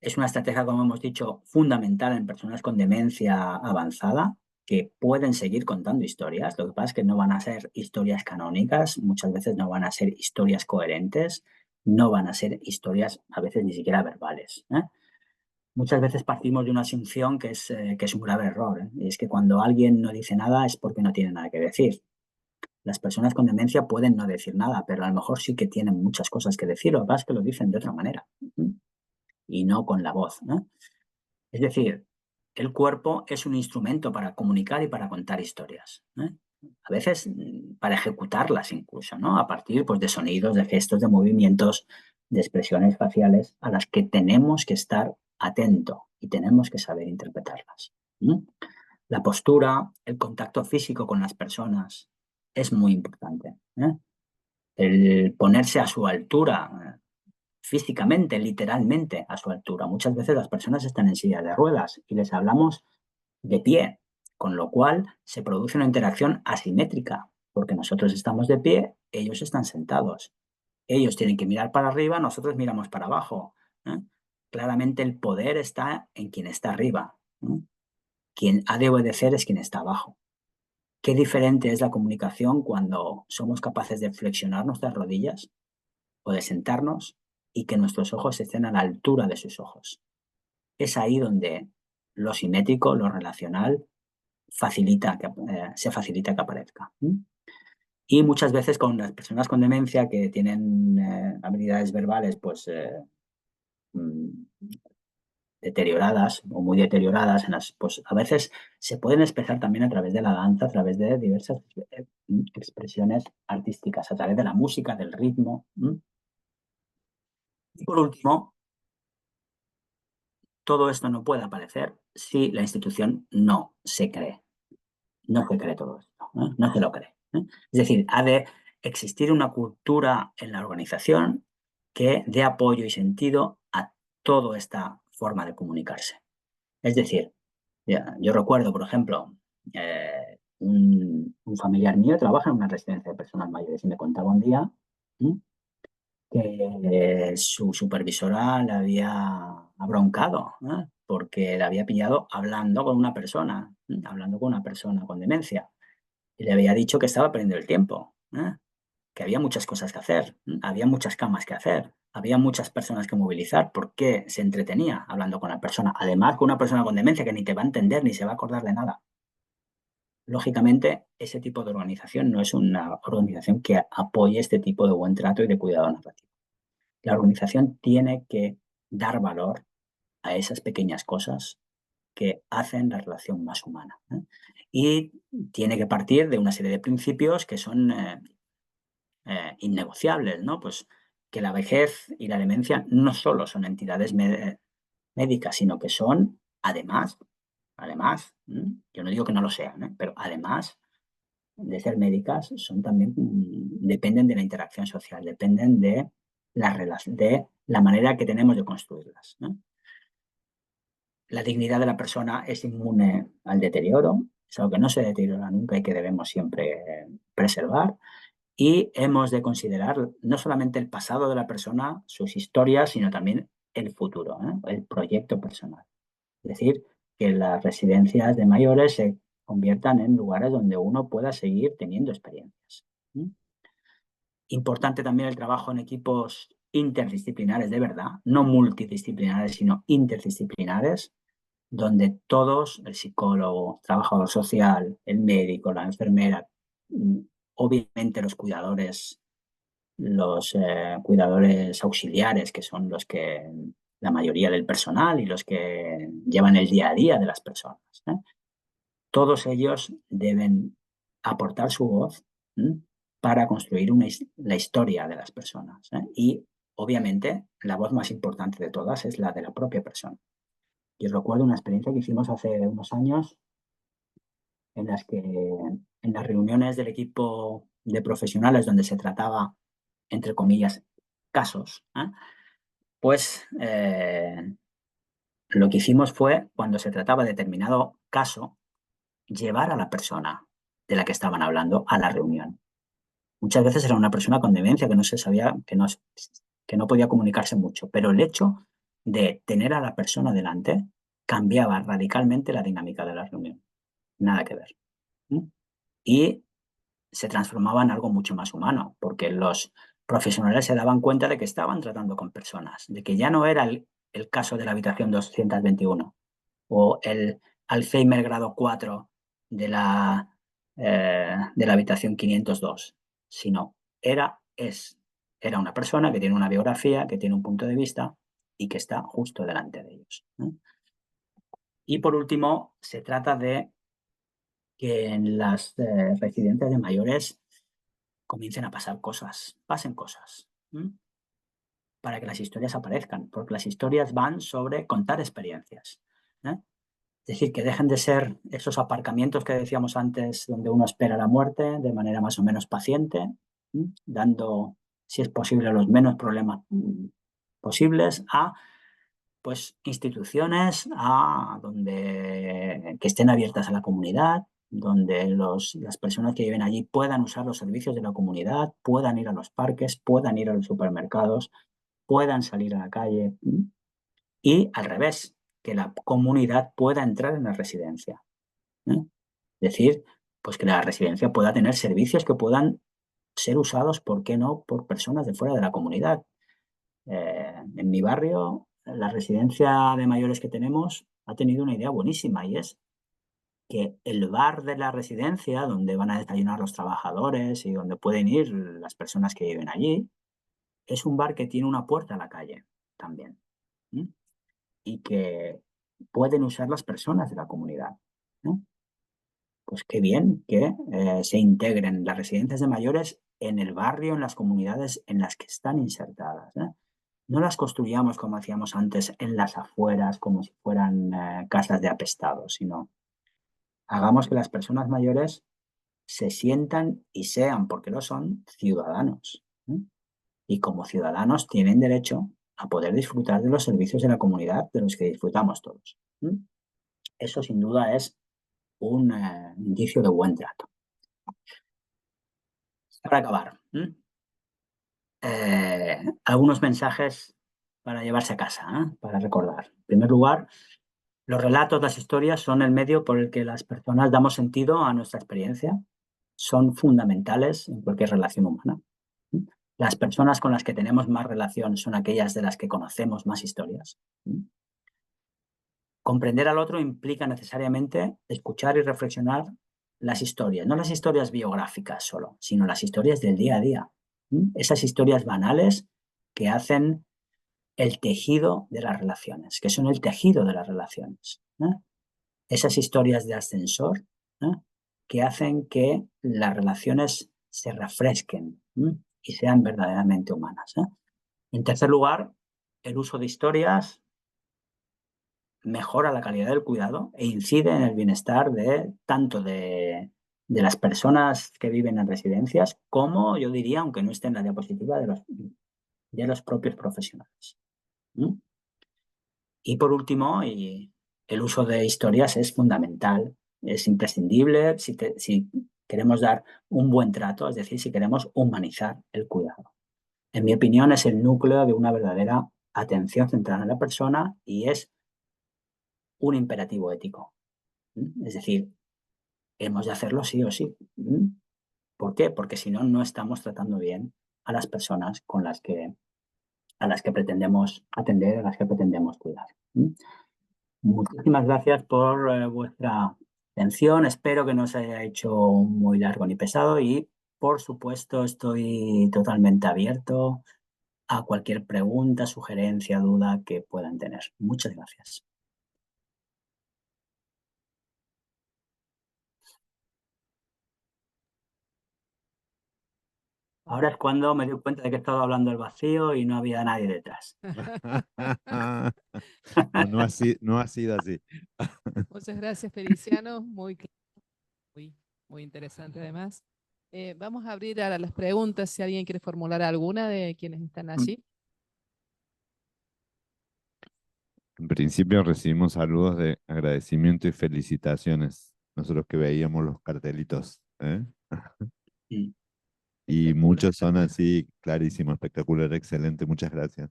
Es una estrategia, como hemos dicho, fundamental en personas con demencia avanzada que pueden seguir contando historias. Lo que pasa es que no van a ser historias canónicas, muchas veces no van a ser historias coherentes, no van a ser historias a veces ni siquiera verbales. Muchas veces partimos de una asunción que es un grave error. Y es que cuando alguien no dice nada es porque no tiene nada que decir. Las personas con demencia pueden no decir nada, pero a lo mejor sí que tienen muchas cosas que decir. Lo que pasa es que lo dicen de otra manera y no con la voz. Es decir, el cuerpo es un instrumento para comunicar y para contar historias. A veces para ejecutarlas incluso, ¿no? A partir pues, de sonidos, de gestos, de movimientos, de expresiones faciales a las que tenemos que estar atento y tenemos que saber interpretarlas. La postura, el contacto físico con las personas es muy importante. El ponerse a su altura, físicamente, literalmente a su altura. Muchas veces las personas están en silla de ruedas y les hablamos de pie, con lo cual se produce una interacción asimétrica, porque nosotros estamos de pie, ellos están sentados. Ellos tienen que mirar para arriba, nosotros miramos para abajo. Claramente el poder está en quien está arriba. Quien ha de obedecer es quien está abajo. Qué diferente es la comunicación cuando somos capaces de flexionar nuestras rodillas o de sentarnos y que nuestros ojos estén a la altura de sus ojos. Es ahí donde lo simétrico, lo relacional, se facilita que aparezca. Y muchas veces con las personas con demencia que tienen habilidades verbales pues, deterioradas o muy deterioradas, pues a veces se pueden expresar también a través de la danza, a través de diversas expresiones artísticas, a través de la música, del ritmo. Y por último, todo esto no puede aparecer si la institución no se cree. No se cree todo esto, no se lo cree. Es decir, ha de existir una cultura en la organización que dé apoyo y sentido a toda esta forma de comunicarse. Es decir, yo recuerdo, por ejemplo, un familiar mío trabaja en una residencia de personas mayores y me contaba un día que su supervisora le había abroncado, porque le había pillado hablando con una persona con demencia. Y le había dicho que estaba perdiendo el tiempo, que había muchas cosas que hacer, había muchas camas que hacer, había muchas personas que movilizar. ¿Por qué se entretenía hablando con la persona? Además, con una persona con demencia que ni te va a entender ni se va a acordar de nada. Lógicamente, ese tipo de organización no es una organización que apoye este tipo de buen trato y de cuidado narrativo. La organización tiene que dar valor a esas pequeñas cosas que hacen la relación más humana. Y tiene que partir de una serie de principios que son innegociables, ¿no? Pues que la vejez y la demencia no solo son entidades médicas, sino que son, además, además, yo no digo que no lo sean, pero además de ser médicas, son también, dependen de la interacción social, dependen de la manera que tenemos de construirlas, ¿no? La dignidad de la persona es inmune al deterioro, es algo que no se deteriora nunca y que debemos siempre preservar. Y hemos de considerar no solamente el pasado de la persona, sus historias, sino también el futuro, el proyecto personal. Es decir, que las residencias de mayores se conviertan en lugares donde uno pueda seguir teniendo experiencias. Importante también el trabajo en equipos interdisciplinares de verdad, no multidisciplinares, sino interdisciplinares, donde todos, el psicólogo, el trabajador social, el médico, la enfermera, obviamente los cuidadores auxiliares, que son la mayoría del personal y los que llevan el día a día de las personas, todos ellos deben aportar su voz para construir la historia de las personas. Y, obviamente, la voz más importante de todas es la de la propia persona. Yo recuerdo una experiencia que hicimos hace unos años en las que en las reuniones del equipo de profesionales donde se trataba, entre comillas, casos, pues lo que hicimos fue, cuando se trataba de determinado caso, llevar a la persona de la que estaban hablando a la reunión. Muchas veces era una persona con demencia que no se sabía, que no podía comunicarse mucho, pero el hecho de tener a la persona delante cambiaba radicalmente la dinámica de la reunión. Nada que ver. Y se transformaba en algo mucho más humano, porque los profesionales se daban cuenta de que estaban tratando con personas, de que ya no era el caso de la habitación 221 o el Alzheimer grado 4 de la habitación 502, sino era una persona que tiene una biografía, que tiene un punto de vista y que está justo delante de ellos. Y por último, se trata de que en las residencias de mayores comiencen a pasar cosas, pasen cosas, para que las historias aparezcan, porque las historias van sobre contar experiencias. Es decir, que dejen de ser esos aparcamientos que decíamos antes, donde uno espera la muerte de manera más o menos paciente, dando, si es posible, los menos problemas posibles a pues instituciones que estén abiertas a la comunidad, donde las personas que viven allí puedan usar los servicios de la comunidad, puedan ir a los parques, puedan ir a los supermercados, puedan salir a la calle. Y al revés, que la comunidad pueda entrar en la residencia. Es decir, pues que la residencia pueda tener servicios que puedan ser usados, ¿por qué no?, por personas de fuera de la comunidad. En mi barrio, la residencia de mayores que tenemos ha tenido una idea buenísima, y es que el bar de la residencia, donde van a desayunar los trabajadores y donde pueden ir las personas que viven allí, es un bar que tiene una puerta a la calle también. Y que pueden usar las personas de la comunidad. Pues qué bien que se integren las residencias de mayores en el barrio, en las comunidades en las que están insertadas. No las construyamos, como hacíamos antes, en las afueras, como si fueran casas de apestados, sino hagamos que las personas mayores se sientan y sean, porque lo son, ciudadanos. Y como ciudadanos tienen derecho a poder disfrutar de los servicios de la comunidad de los que disfrutamos todos. Eso sin duda es un indicio de buen trato. Para acabar, algunos mensajes para llevarse a casa, para recordar. En primer lugar, los relatos, las historias son el medio por el que las personas damos sentido a nuestra experiencia. Son fundamentales en cualquier relación humana. Las personas con las que tenemos más relación son aquellas de las que conocemos más historias. Comprender al otro implica necesariamente escuchar y reflexionar las historias, no las historias biográficas solo, sino las historias del día a día. Esas historias banales que hacen el tejido de las relaciones, que son el tejido de las relaciones. Esas historias de ascensor que hacen que las relaciones se refresquen y sean verdaderamente humanas. En tercer lugar, el uso de historias mejora la calidad del cuidado e incide en el bienestar de tanto de las personas que viven en residencias como, yo diría, aunque no esté en la diapositiva, de los propios profesionales. ¿Mm? Y por último, el uso de historias es fundamental, es imprescindible si queremos dar un buen trato, es decir, si queremos humanizar el cuidado. En mi opinión, es el núcleo de una verdadera atención centrada en la persona y es un imperativo ético. Es decir, hemos de hacerlo sí o sí. ¿Por qué? Porque si no, no estamos tratando bien a las personas a las que pretendemos atender, a las que pretendemos cuidar. Muchísimas gracias por vuestra atención. Espero que no se haya hecho muy largo ni pesado y, por supuesto, estoy totalmente abierto a cualquier pregunta, sugerencia, duda que puedan tener. Muchas gracias. Ahora es cuando me doy cuenta de que he estado hablando al vacío y no había nadie detrás. No, no ha sido así. Muchas gracias, Feliciano. Muy, muy interesante además. Vamos a abrir ahora las preguntas si alguien quiere formular alguna de quienes están allí. En principio recibimos saludos de agradecimiento y felicitaciones. Nosotros que veíamos los cartelitos, ¿eh? Mm. Y muchos son así, clarísimo, espectacular, excelente, muchas gracias.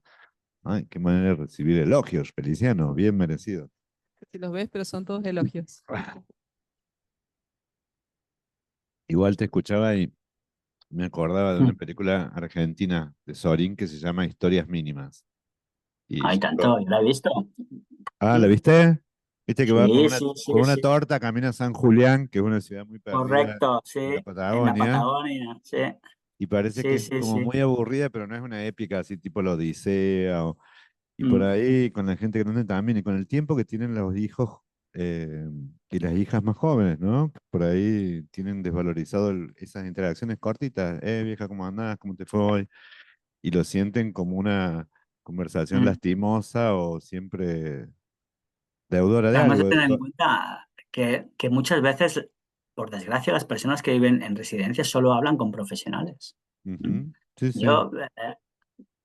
Ay, qué manera de recibir elogios, Feliciano, bien merecido. Si los ves, pero son todos elogios. Igual te escuchaba y me acordaba de una película argentina de Sorín que se llama Historias Mínimas. Y Hay yo- tanto, yo la he visto. ¿La viste? Viste que va Sí, sí, sí, con una sí. torta, camina a San Julián, que es una ciudad muy perdida Correcto, sí. en la En la Patagonia, Patagonia, sí. y parece que Sí, es sí, como sí. muy aburrida, pero no es una épica así tipo la Odisea, y por Mm, ahí con la gente grande también, y con el tiempo que tienen los hijos y las hijas más jóvenes, ¿no? Que por ahí tienen desvalorizado esas interacciones cortitas, vieja, ¿cómo andás? ¿Cómo te fue hoy? Y lo sienten como una conversación mm. lastimosa o siempre deudora de Además de algo. tener en cuenta que muchas veces, por desgracia, las personas que viven en residencias solo hablan con profesionales. ¿Mm? Ujú. Sí, sí. Yo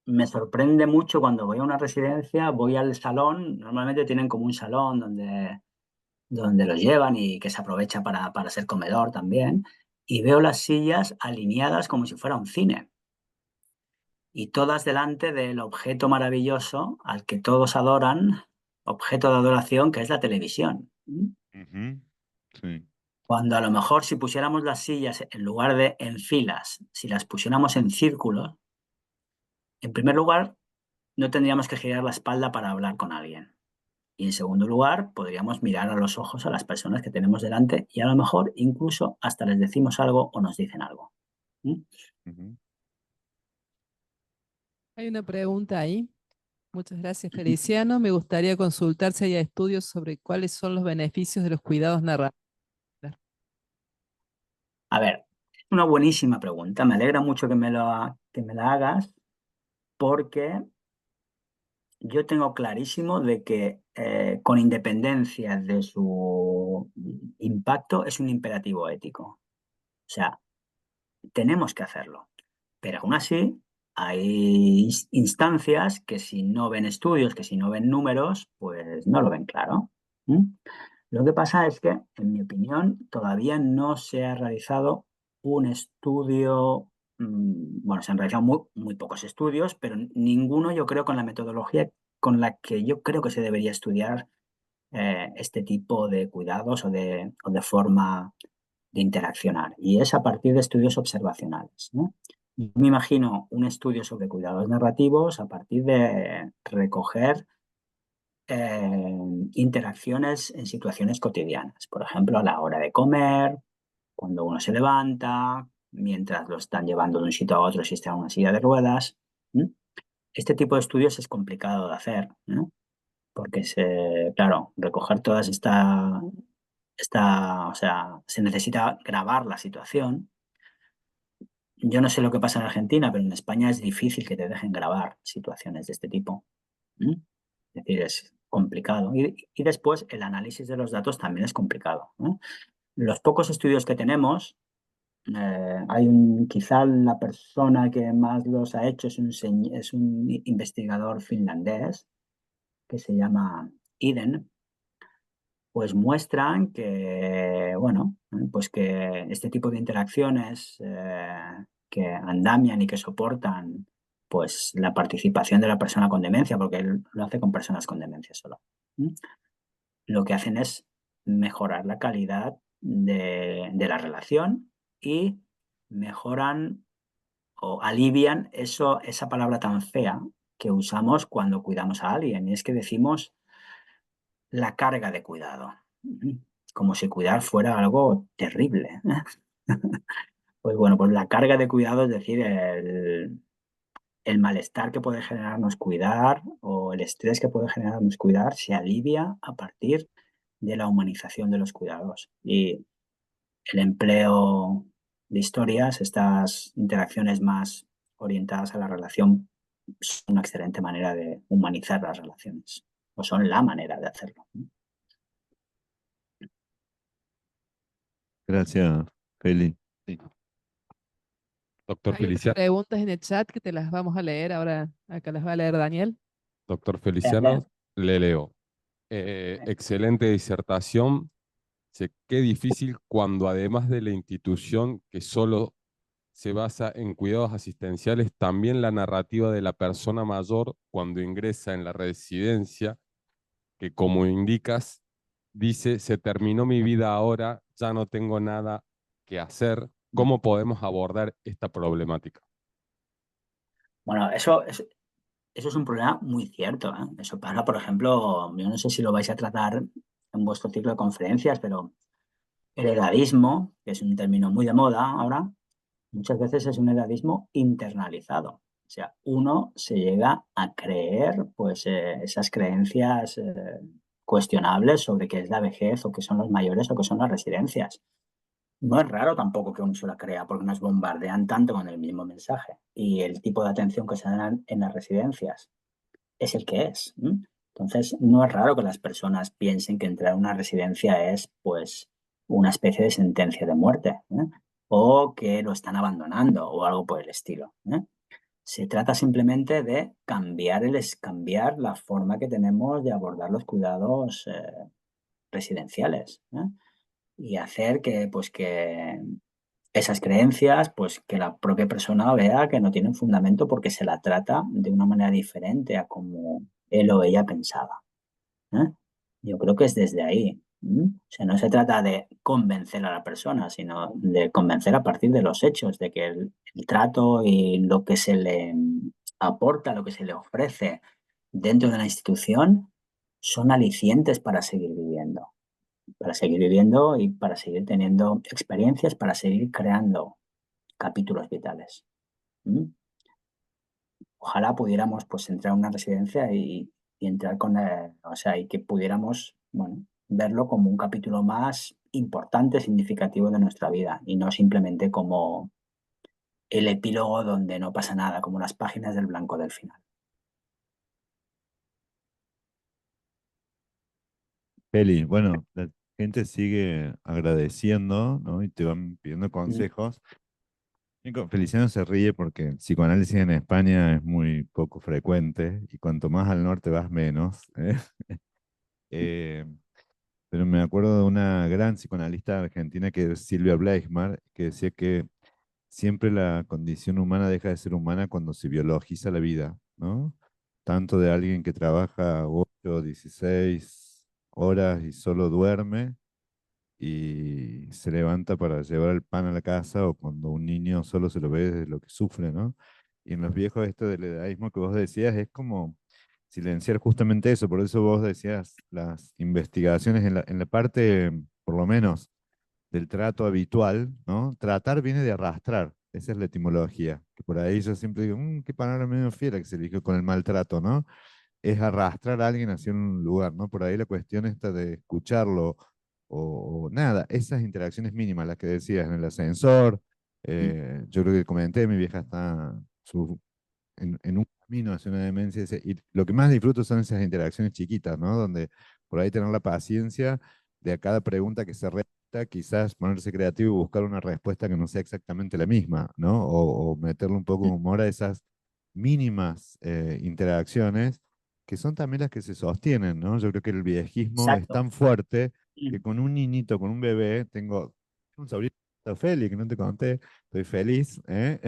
me sorprende mucho cuando voy a una residencia, voy al salón, normalmente tienen como un salón donde los llevan y que se aprovecha para ser comedor también, y veo las sillas alineadas como si fuera un cine, y todas delante del objeto maravilloso al que todos adoran, objeto de adoración que es la televisión. Ujú. Sí. Cuando a lo mejor si pusiéramos las sillas en lugar de en filas, si las pusiéramos en círculos, en primer lugar, no tendríamos que girar la espalda para hablar con alguien. Y en segundo lugar, podríamos mirar a los ojos a las personas que tenemos delante y a lo mejor incluso hasta les decimos algo o nos dicen algo. ¿Mm? Ujú. Hay una pregunta ahí. Muchas gracias, Feliciano. Me gustaría consultar si hay estudios sobre cuáles son los beneficios de los cuidados narrativos. A ver, es una buenísima pregunta. Me alegra mucho que me la hagas porque yo tengo clarísimo de que con independencia de su impacto es un imperativo ético. O sea, tenemos que hacerlo. Pero aún así, hay instancias que si no ven estudios, que si no ven números, pues no lo ven claro. ¿Mm? Lo que pasa es que, en mi opinión, todavía no se ha realizado un estudio, bueno, se han realizado muy pocos estudios, pero ninguno yo creo con la metodología con la que yo creo que se debería estudiar este tipo de cuidados o de forma de interaccionar. Y es a partir de estudios observacionales, ¿no? Yo me imagino un estudio sobre cuidados narrativos a partir de recoger interacciones en situaciones cotidianas. Por ejemplo, a la hora de comer, cuando uno se levanta, mientras lo están llevando de un sitio a otro si está en una silla de ruedas. ¿Mm? Este tipo de estudios es complicado de hacer, ¿no? Porque claro, recoger todas o sea, se necesita grabar la situación. Yo no sé lo que pasa en Argentina, pero en España es difícil que te dejen grabar situaciones de este tipo. ¿Mm? Es decir, es complicado. Y después el análisis de los datos también es complicado, ¿no? Los pocos estudios que tenemos, quizá la persona que más los ha hecho es un investigador finlandés que se llama Iden, pues muestran que, bueno, pues que este tipo de interacciones que andamian y que soportan pues la participación de la persona con demencia, porque él lo hace con personas con demencia solo, ¿m? Lo que hacen es mejorar la calidad de la relación y mejoran o alivian esa palabra tan fea que usamos cuando cuidamos a alguien, y es que decimos la carga de cuidado, como si cuidar fuera algo terrible. Pues bueno, pues la carga de cuidado, es decir, el malestar que puede generarnos cuidar o el estrés que puede generarnos cuidar, se alivia a partir de la humanización de los cuidados. Y el empleo de historias, estas interacciones más orientadas a la relación, son una excelente manera de humanizar las relaciones, o son la manera de hacerlo. Gracias, Feli. Sí. Doctor Hay unas Feliciano, preguntas en el chat que te las vamos a leer ahora. Acá las va a leer Daniel. doctor Feliciano, le leo. Excelente disertación. Qué difícil cuando además de la institución que solo se basa en cuidados asistenciales, también la narrativa de la persona mayor cuando ingresa en la residencia, que como indicas, dice, se terminó mi vida ahora, ya no tengo nada que hacer. ¿Cómo podemos abordar esta problemática? Bueno, eso es un problema muy cierto, ¿eh? Eso pasa, por ejemplo, yo no sé si lo vais a tratar en vuestro ciclo de conferencias, pero el edadismo, que es un término muy de moda ahora, muchas veces es un edadismo internalizado. O sea, uno se llega a creer pues, esas creencias cuestionables sobre qué es la vejez o qué son los mayores o qué son las residencias. No es raro tampoco que uno se la crea porque nos bombardean tanto con el mismo mensaje y el tipo de atención que se dan en las residencias es el que es. Entonces, no es raro que las personas piensen que entrar a una residencia es, pues, una especie de sentencia de muerte, o que lo están abandonando o algo por el estilo. Se trata simplemente de cambiar la forma que tenemos de abordar los cuidados residenciales, y hacer que, pues, que esas creencias, pues que la propia persona vea que no tienen fundamento porque se la trata de una manera diferente a como él o ella pensaba, ¿eh? Yo creo que es desde ahí. O sea, no se trata de convencer a la persona, sino de convencer a partir de los hechos, de que el trato y lo que se le aporta, lo que se le ofrece dentro de la institución son alicientes para seguir viviendo y para seguir teniendo experiencias, para seguir creando capítulos vitales. Ojalá pudiéramos pues entrar a una residencia y entrar o sea, y que pudiéramos, bueno, verlo como un capítulo más importante, significativo de nuestra vida y no simplemente como el epílogo donde no pasa nada, como las páginas del blanco del final. Feli, bueno, la gente sigue agradeciendo, ¿no? Y te van pidiendo Mm. consejos. Nico, Feliciano se ríe porque el psicoanálisis en España es muy poco frecuente y cuanto más al norte vas menos, ¿eh? Eh, pero me acuerdo de una gran psicoanalista argentina que es Silvia Bleichmar, que decía que siempre la condición humana deja de ser humana cuando se biologiza la vida, ¿no? Tanto de alguien que trabaja 8, 16 horas y solo duerme y se levanta para llevar el pan a la casa, o cuando un niño solo se lo ve de lo que sufre, ¿no? Y en los viejos esto del edaísmo que vos decías es como silenciar justamente eso, por eso vos decías las investigaciones en la parte, por lo menos, del trato habitual, ¿no? Tratar viene de arrastrar, esa es la etimología, que por ahí yo siempre digo, qué palabra medio fiera que se eligió con el maltrato, ¿no? Es arrastrar a alguien hacia un lugar, ¿no? Por ahí la cuestión está de escucharlo o nada, esas interacciones mínimas, las que decías en el ascensor, yo creo que comenté, mi vieja está en un camino hacia una demencia. Y lo que más disfruto son esas interacciones chiquitas, ¿no? Donde por ahí tener la paciencia de a cada pregunta que se reta, quizás ponerse creativo y buscar una respuesta que no sea exactamente la misma, ¿no? O meterle un poco de humor a esas mínimas interacciones que son también las que se sostienen, ¿no? Yo creo que el viejismo es Exacto. tan fuerte que con un niñito, con un bebé, tengo un sobrino, Feli, que no te conté, estoy feliz, ¿eh?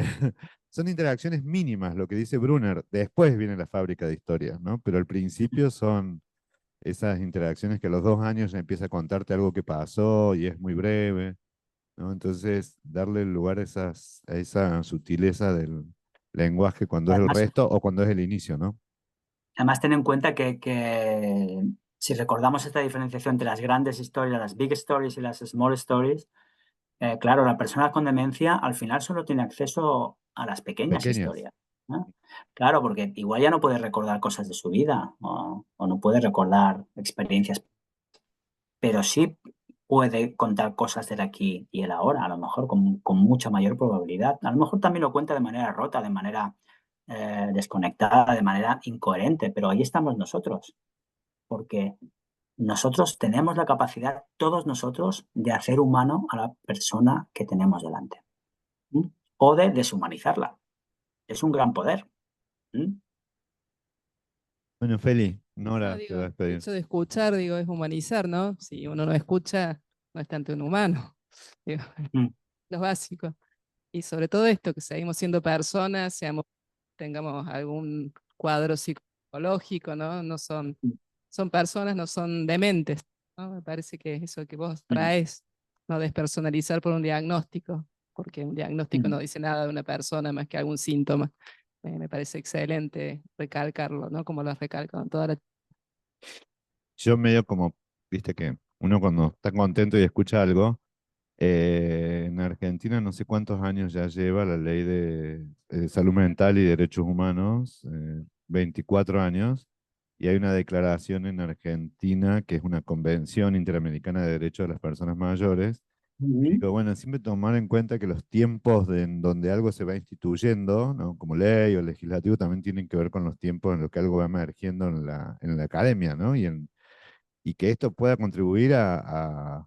Son interacciones mínimas, lo que dice Brunner. Después viene la fábrica de historias, ¿no? Pero al principio son esas interacciones que a los 2 años ya empieza a contarte algo que pasó y es muy breve, ¿no? Entonces, darle lugar a esa sutileza del lenguaje cuando es el Además, resto o cuando es el inicio, ¿no? además, ten en cuenta que si recordamos esta diferenciación entre las grandes historias, las big stories y las small stories, claro, la persona con demencia al final solo tiene acceso a las pequeñas Pequeñas. historias, ¿no? Claro, porque igual ya no puede recordar cosas de su vida o no puede recordar experiencias, pero sí puede contar cosas del aquí y el ahora, a lo mejor con mucha mayor probabilidad. A lo mejor también lo cuenta de manera rota, de manera desconectada, de manera incoherente, pero ahí estamos nosotros, porque nosotros tenemos la capacidad, todos nosotros, de hacer humano a la persona que tenemos delante. ¿Mm? O de deshumanizarla. Es un gran poder. ¿Mm? Bueno, Feli, No, Nora se va a digo, el despedir. hecho de escuchar, digo, es humanizar, ¿no? Si uno no escucha, no es tanto un humano. Digo, Mm. lo básico. Y sobre todo esto, que seguimos siendo personas, tengamos algún cuadro psicológico, ¿no? No son, Mm. son personas, no son dementes, ¿no? Me parece que eso que vos Mm. traes, no despersonalizar por un diagnóstico, porque un diagnóstico Mm. no dice nada de una persona más que algún síntoma. Me parece excelente recalcarlo, ¿no? Como lo has recalcado en toda la... Yo medio como, viste que uno cuando está contento y escucha algo, en Argentina no sé cuántos años ya lleva la ley de salud mental y derechos humanos, 24 años, y hay una declaración en Argentina que es una convención interamericana de derechos de las personas mayores. Y Mm. digo, bueno, siempre tomar en cuenta que los tiempos en donde algo se va instituyendo, ¿no? Como ley o legislativo, también tienen que ver con los tiempos en los que algo va emergiendo en la academia, ¿no? Y que esto pueda contribuir a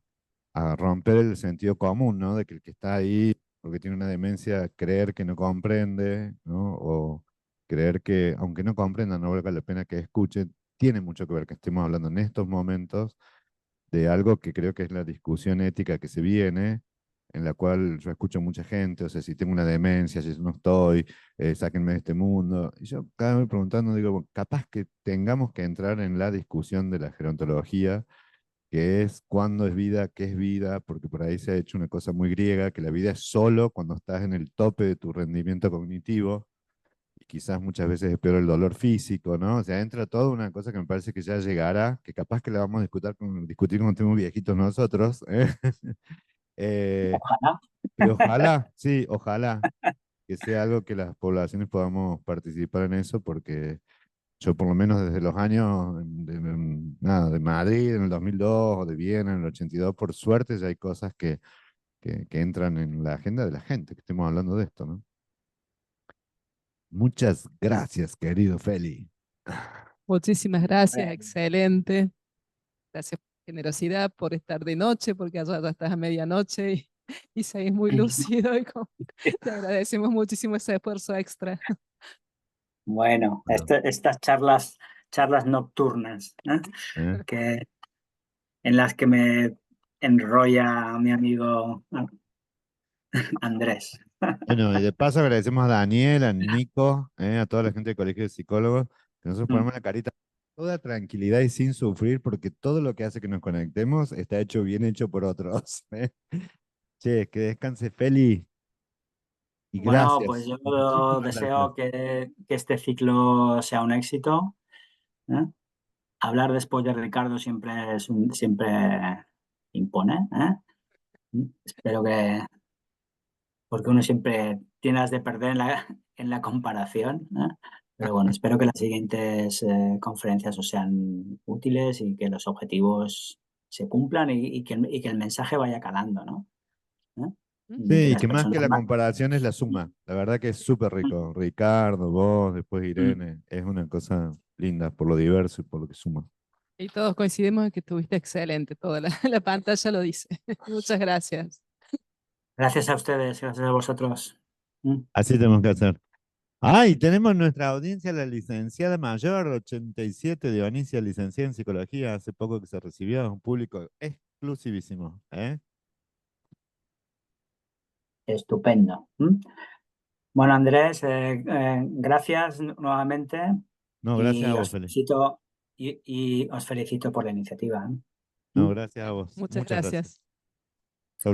romper el sentido común, ¿no? De que el que está ahí porque tiene una demencia, creer que no comprende, ¿no? O creer que, aunque no comprenda, no valga la pena que escuche, tiene mucho que ver que estemos hablando en estos momentos de algo que creo que es la discusión ética que se viene, en la cual yo escucho mucha gente, o sea, si tengo una demencia, si no estoy, sáquenme de este mundo. Y yo cada vez preguntando, digo, bueno, capaz que tengamos que entrar en la discusión de la gerontología, que es cuándo es vida, qué es vida, porque por ahí se ha hecho una cosa muy griega, que la vida es solo cuando estás en el tope de tu rendimiento cognitivo, y quizás muchas veces es peor el dolor físico, ¿no? O sea, entra toda una cosa que me parece que ya llegará, que capaz que la vamos a discutir cuando estemos viejitos nosotros, ¿eh? Ojalá. Y ojalá, sí, ojalá que sea algo que las poblaciones podamos participar en eso, porque yo por lo menos desde los años nada, de Madrid en el 2002 o de Viena en el 82, por suerte ya hay cosas que entran en la agenda de la gente, que estemos hablando de esto, ¿no? Muchas gracias, querido Feli. Muchísimas gracias, Eh, excelente. Gracias por la generosidad, por estar de noche, porque allá ya estás a medianoche y seguís muy lúcido te agradecemos muchísimo ese esfuerzo extra. Bueno, Bueno, estas charlas nocturnas, ¿eh? ¿eh? Que, en las que me enrolla mi amigo Andrés. Bueno, y de paso agradecemos a Daniel, a Nico, a toda la gente del Colegio de Psicólogos, que nosotros Mm. ponemos la carita toda tranquilidad y sin sufrir, porque todo lo que hace que nos conectemos está hecho bien hecho por otros. ¿Eh? Che, que descanse Feli y Bueno, pues gracias, yo muchísimas gracias. deseo que este ciclo sea un éxito, ¿eh? Hablar después de Ricardo siempre impone, ¿eh? Espero que, porque uno siempre tiene las de perder en la comparación, ¿eh? Pero bueno, espero que las siguientes conferencias os sean útiles y que los objetivos se cumplan y que el mensaje vaya calando, ¿no? ¿Eh? Sí, que más que la comparación es la suma. La verdad que es súper rico. Ricardo, vos, después Irene. Es una cosa linda por lo diverso y por lo que suma. Y todos coincidimos en que estuviste excelente, toda la pantalla lo dice. Muchas gracias. Gracias a ustedes, gracias a vosotros. Así tenemos que hacer. Y tenemos nuestra audiencia, la licenciada mayor, 87, Dionisia, licenciada en psicología, hace poco que se recibió, es un público exclusivísimo. Estupendo. Bueno, Andrés, gracias nuevamente. No, gracias a Y vos, os Felipe. felicito, y os felicito por la iniciativa. No, gracias a vos. Muchas gracias.